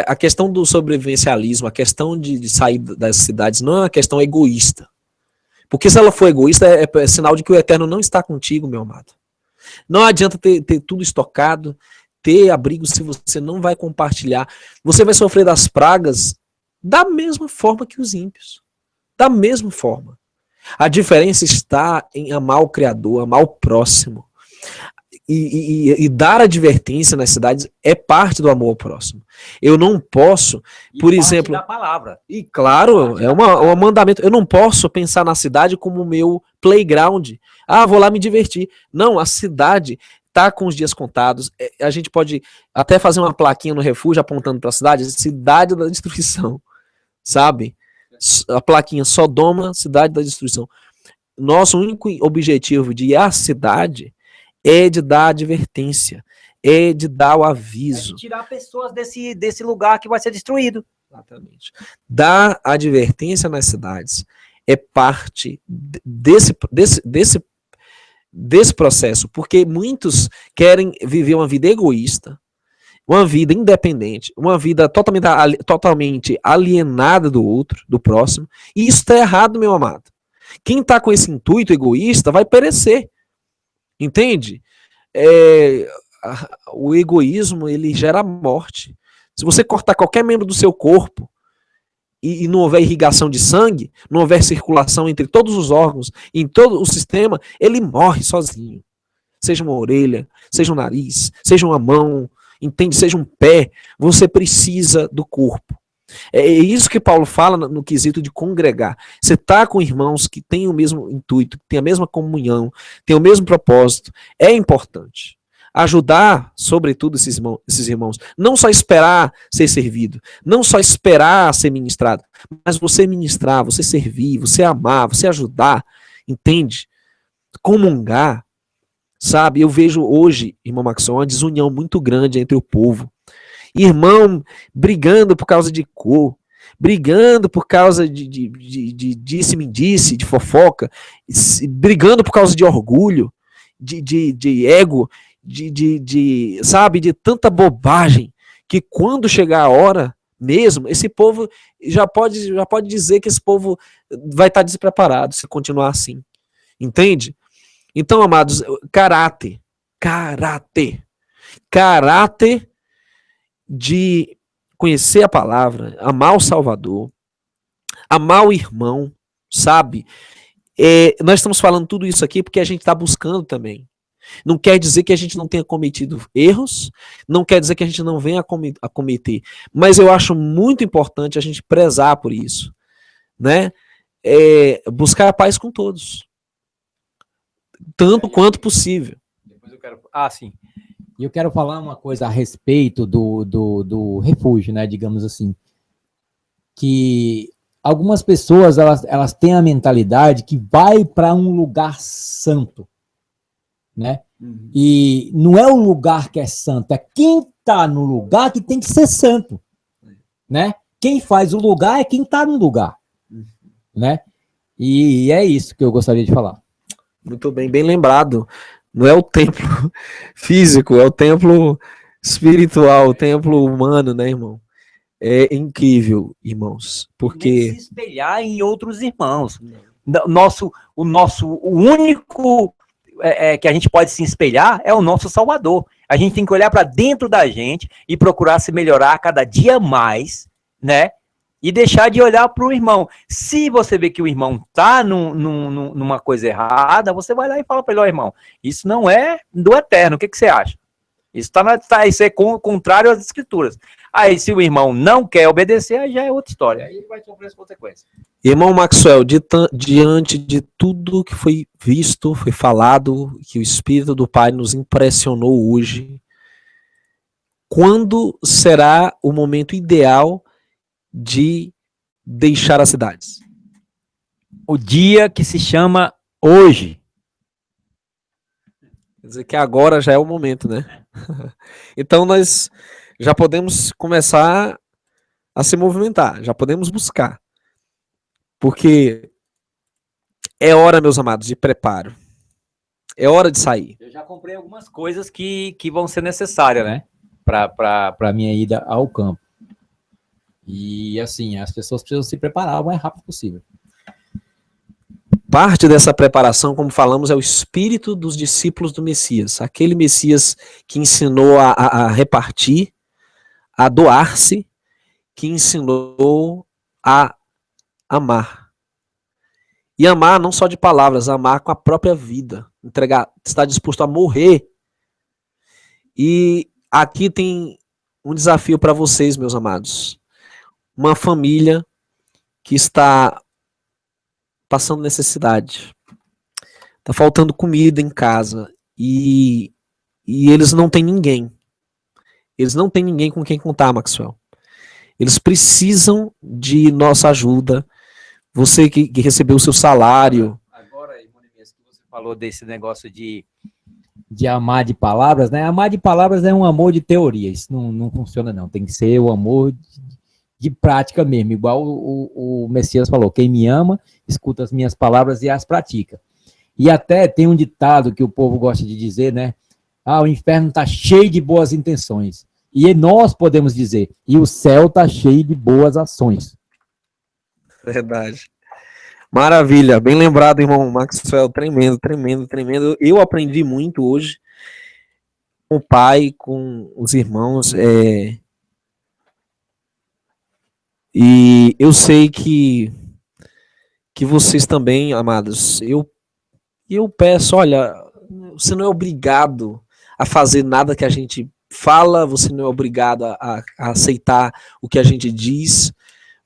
A questão do sobrevivencialismo, a questão de sair das cidades não é uma questão egoísta. Porque se ela for egoísta, é sinal de que o Eterno não está contigo, meu amado. Não adianta ter tudo estocado, ter abrigo se você não vai compartilhar. Você vai sofrer das pragas da mesma forma que os ímpios. Da mesma forma. A diferença está em amar o Criador, amar o próximo. E dar advertência nas cidades é parte do amor ao próximo. Eu não posso, por exemplo... da palavra. E claro, é um mandamento. Eu não posso pensar na cidade como o meu playground. Vou lá me divertir. Não, a cidade está com os dias contados. A gente pode até fazer uma plaquinha no refúgio apontando para a cidade da destruição. Sabe? A plaquinha Sodoma, cidade da destruição. Nosso único objetivo de ir à cidade é de dar advertência, é de dar o aviso. É de tirar pessoas desse lugar que vai ser destruído. Exatamente. Dar advertência nas cidades é parte desse processo, porque muitos querem viver uma vida egoísta, uma vida independente, uma vida totalmente alienada do outro, do próximo, e isso está errado, meu amado. Quem está com esse intuito egoísta vai perecer. Entende? O egoísmo, ele gera morte. Se você cortar qualquer membro do seu corpo e não houver irrigação de sangue, não houver circulação entre todos os órgãos, em todo o sistema, ele morre sozinho. Seja uma orelha, seja um nariz, seja uma mão, entende? Seja um pé, você precisa do corpo. É isso que Paulo fala no quesito de congregar. Você está com irmãos que têm o mesmo intuito, que têm a mesma comunhão, têm o mesmo propósito. É importante. Ajudar, sobretudo, esses irmãos. Não só esperar ser servido, não só esperar ser ministrado, mas você ministrar, você servir, você amar, você ajudar, entende? Comungar, sabe? Eu vejo hoje, irmão Maxon, uma desunião muito grande entre o povo. Irmão brigando por causa de cor, brigando por causa de disse-me-disse, de fofoca, brigando por causa de orgulho, de ego, sabe, de tanta bobagem, que quando chegar a hora mesmo, esse povo já pode dizer que esse povo vai estar despreparado se continuar assim. Entende? Então, amados, caráter de conhecer a palavra, amar o Salvador, amar o irmão, sabe? Nós estamos falando tudo isso aqui porque a gente está buscando também. Não quer dizer que a gente não tenha cometido erros, não quer dizer que a gente não venha a cometer, mas eu acho muito importante a gente prezar por isso, né? Buscar a paz com todos, tanto quanto possível. Depois eu quero... sim. E eu quero falar uma coisa a respeito do refúgio, né, digamos assim, que algumas pessoas, elas têm a mentalidade que vai para um lugar santo, né? Uhum. E não é o lugar que é santo, é quem está no lugar que tem que ser santo, né? Quem faz o lugar é quem está no lugar, né? E é isso que eu gostaria de falar. Muito bem, bem lembrado. Não é o templo físico, é o templo espiritual, o templo humano, né, irmão? É incrível, irmãos, porque... se espelhar em outros irmãos. O único que a gente pode se espelhar é o nosso Salvador. A gente tem que olhar para dentro da gente e procurar se melhorar cada dia mais, né? E deixar de olhar para o irmão. Se você vê que o irmão está numa coisa errada, você vai lá e fala para ele, irmão, isso não é do eterno, o que você acha? Isso, isso é contrário às escrituras. Aí, se o irmão não quer obedecer, aí já é outra história. Aí ele vai sofrer as consequências. Irmão Maxwell, diante de tudo que foi visto, foi falado, que o Espírito do Pai nos impressionou hoje, quando será o momento ideal de deixar as cidades? O dia que se chama hoje. Quer dizer que agora já é o momento, né? Então nós já podemos começar a se movimentar, já podemos buscar. Porque é hora, meus amados, de preparo. É hora de sair. Eu já comprei algumas coisas que vão ser necessárias, né? Para minha ida ao campo. E assim, as pessoas precisam se preparar o mais rápido possível. Parte dessa preparação, como falamos, é o espírito dos discípulos do Messias. Aquele Messias que ensinou a repartir, a doar-se, que ensinou a amar. E amar não só de palavras, amar com a própria vida. Entregar, estar disposto a morrer. E aqui tem um desafio para vocês, meus amados. Uma família que está passando necessidade. Está faltando comida em casa. E eles não têm ninguém. Eles não têm ninguém com quem contar, Maxwell. Eles precisam de nossa ajuda. Você que recebeu o seu salário. Agora, Imonemias, que você falou desse negócio de amar de palavras, né? Amar de palavras é um amor de teoria. Isso não funciona, não. Tem que ser o amor de prática mesmo. Igual o Messias falou, quem me ama, escuta as minhas palavras e as pratica. E até tem um ditado que o povo gosta de dizer, né? O inferno está cheio de boas intenções. E nós podemos dizer, e o céu está cheio de boas ações. Verdade. Maravilha, bem lembrado, irmão Maxwell, tremendo. Eu aprendi muito hoje com o pai, com os irmãos, e eu sei que vocês também, amados, eu peço, olha, você não é obrigado a fazer nada que a gente fala, você não é obrigado a aceitar o que a gente diz.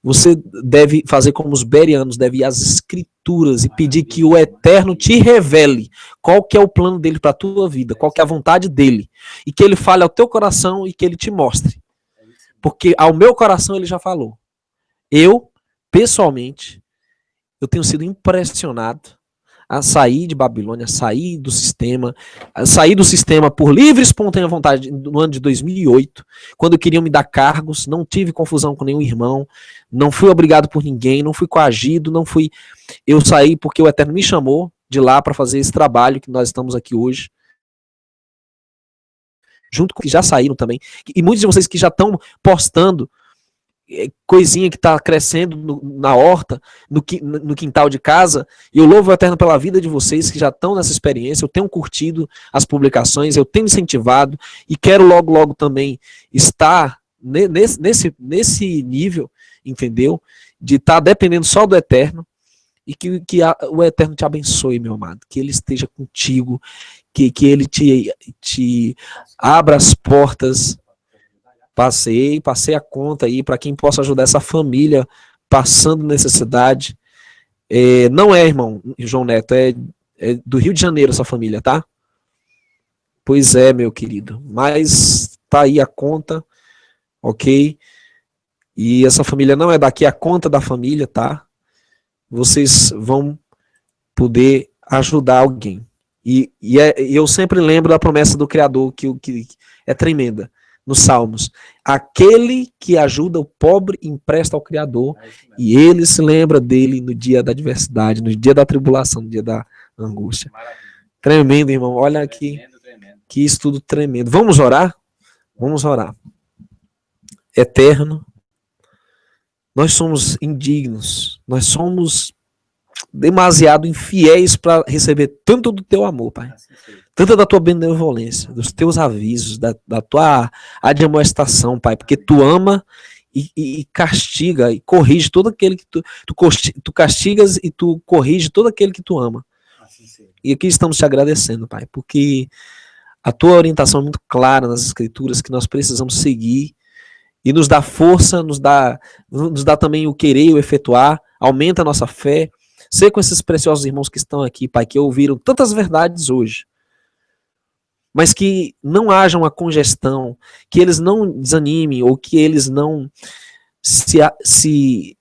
Você deve fazer como os bereanos, deve ir às escrituras e pedir que o Eterno te revele qual que é o plano dele para a tua vida, qual que é a vontade dele, e que ele fale ao teu coração e que ele te mostre. Porque ao meu coração ele já falou. Eu, pessoalmente, eu tenho sido impressionado a sair de Babilônia, a sair do sistema por livre e espontânea vontade no ano de 2008, quando queriam me dar cargos, não tive confusão com nenhum irmão, não fui obrigado por ninguém, não fui coagido, eu saí porque o Eterno me chamou de lá para fazer esse trabalho que nós estamos aqui hoje, junto com que já saíram também, e muitos de vocês que já estão postando coisinha que está crescendo na horta, no quintal de casa, e eu louvo o Eterno pela vida de vocês que já estão nessa experiência. Eu tenho curtido as publicações, eu tenho incentivado e quero logo também estar nesse nível, entendeu? De estar dependendo só do Eterno e que o Eterno te abençoe, meu amado, que ele esteja contigo, que ele te abra as portas. Passei a conta aí para quem possa ajudar essa família passando necessidade. Não é, irmão João Neto, é do Rio de Janeiro essa família, tá? Pois é, meu querido. Mas tá aí a conta, ok? E essa família não é daqui, a conta da família, tá? Vocês vão poder ajudar alguém. E eu sempre lembro da promessa do Criador, que é tremenda. Nos Salmos, aquele que ajuda o pobre empresta ao Criador, e ele se lembra dele no dia da adversidade, no dia da tribulação, no dia da angústia. Maravilha. Tremendo, irmão, olha aqui, que estudo tremendo. Vamos orar? Vamos orar. Eterno, nós somos indignos, nós somos demasiado infiéis para receber tanto do teu amor, Pai. Tanta da tua benevolência, dos teus avisos, da tua admoestação, Pai, porque tu ama e castiga e corrige todo aquele que tu castigas e tu corrige todo aquele que tu ama. E aqui estamos te agradecendo, Pai, porque a tua orientação é muito clara nas Escrituras, que nós precisamos seguir e nos dá força, nos dá também o querer, o efetuar, aumenta a nossa fé. Sei com esses preciosos irmãos que estão aqui, Pai, que ouviram tantas verdades hoje, mas que não haja uma congestão, que eles não desanimem ou que eles não se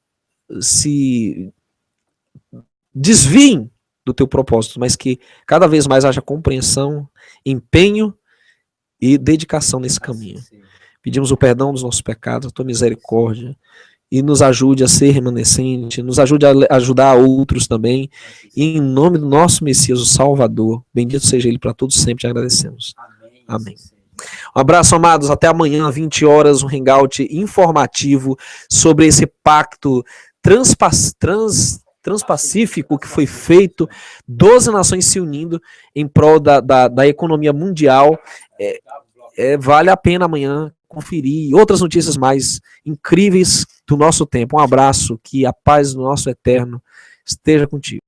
desviem do teu propósito, mas que cada vez mais haja compreensão, empenho e dedicação nesse caminho. Pedimos o perdão dos nossos pecados, a tua misericórdia, e nos ajude a ser remanescente, nos ajude a ajudar outros também, e em nome do nosso Messias, o Salvador, bendito seja ele para todos sempre, te agradecemos. Amém. Um abraço, amados, até amanhã, 20 horas, um hangout informativo sobre esse pacto transpacífico que foi feito, 12 nações se unindo em prol da economia mundial. Vale a pena amanhã conferir e outras notícias mais incríveis do nosso tempo. Um abraço, que a paz do nosso Eterno esteja contigo.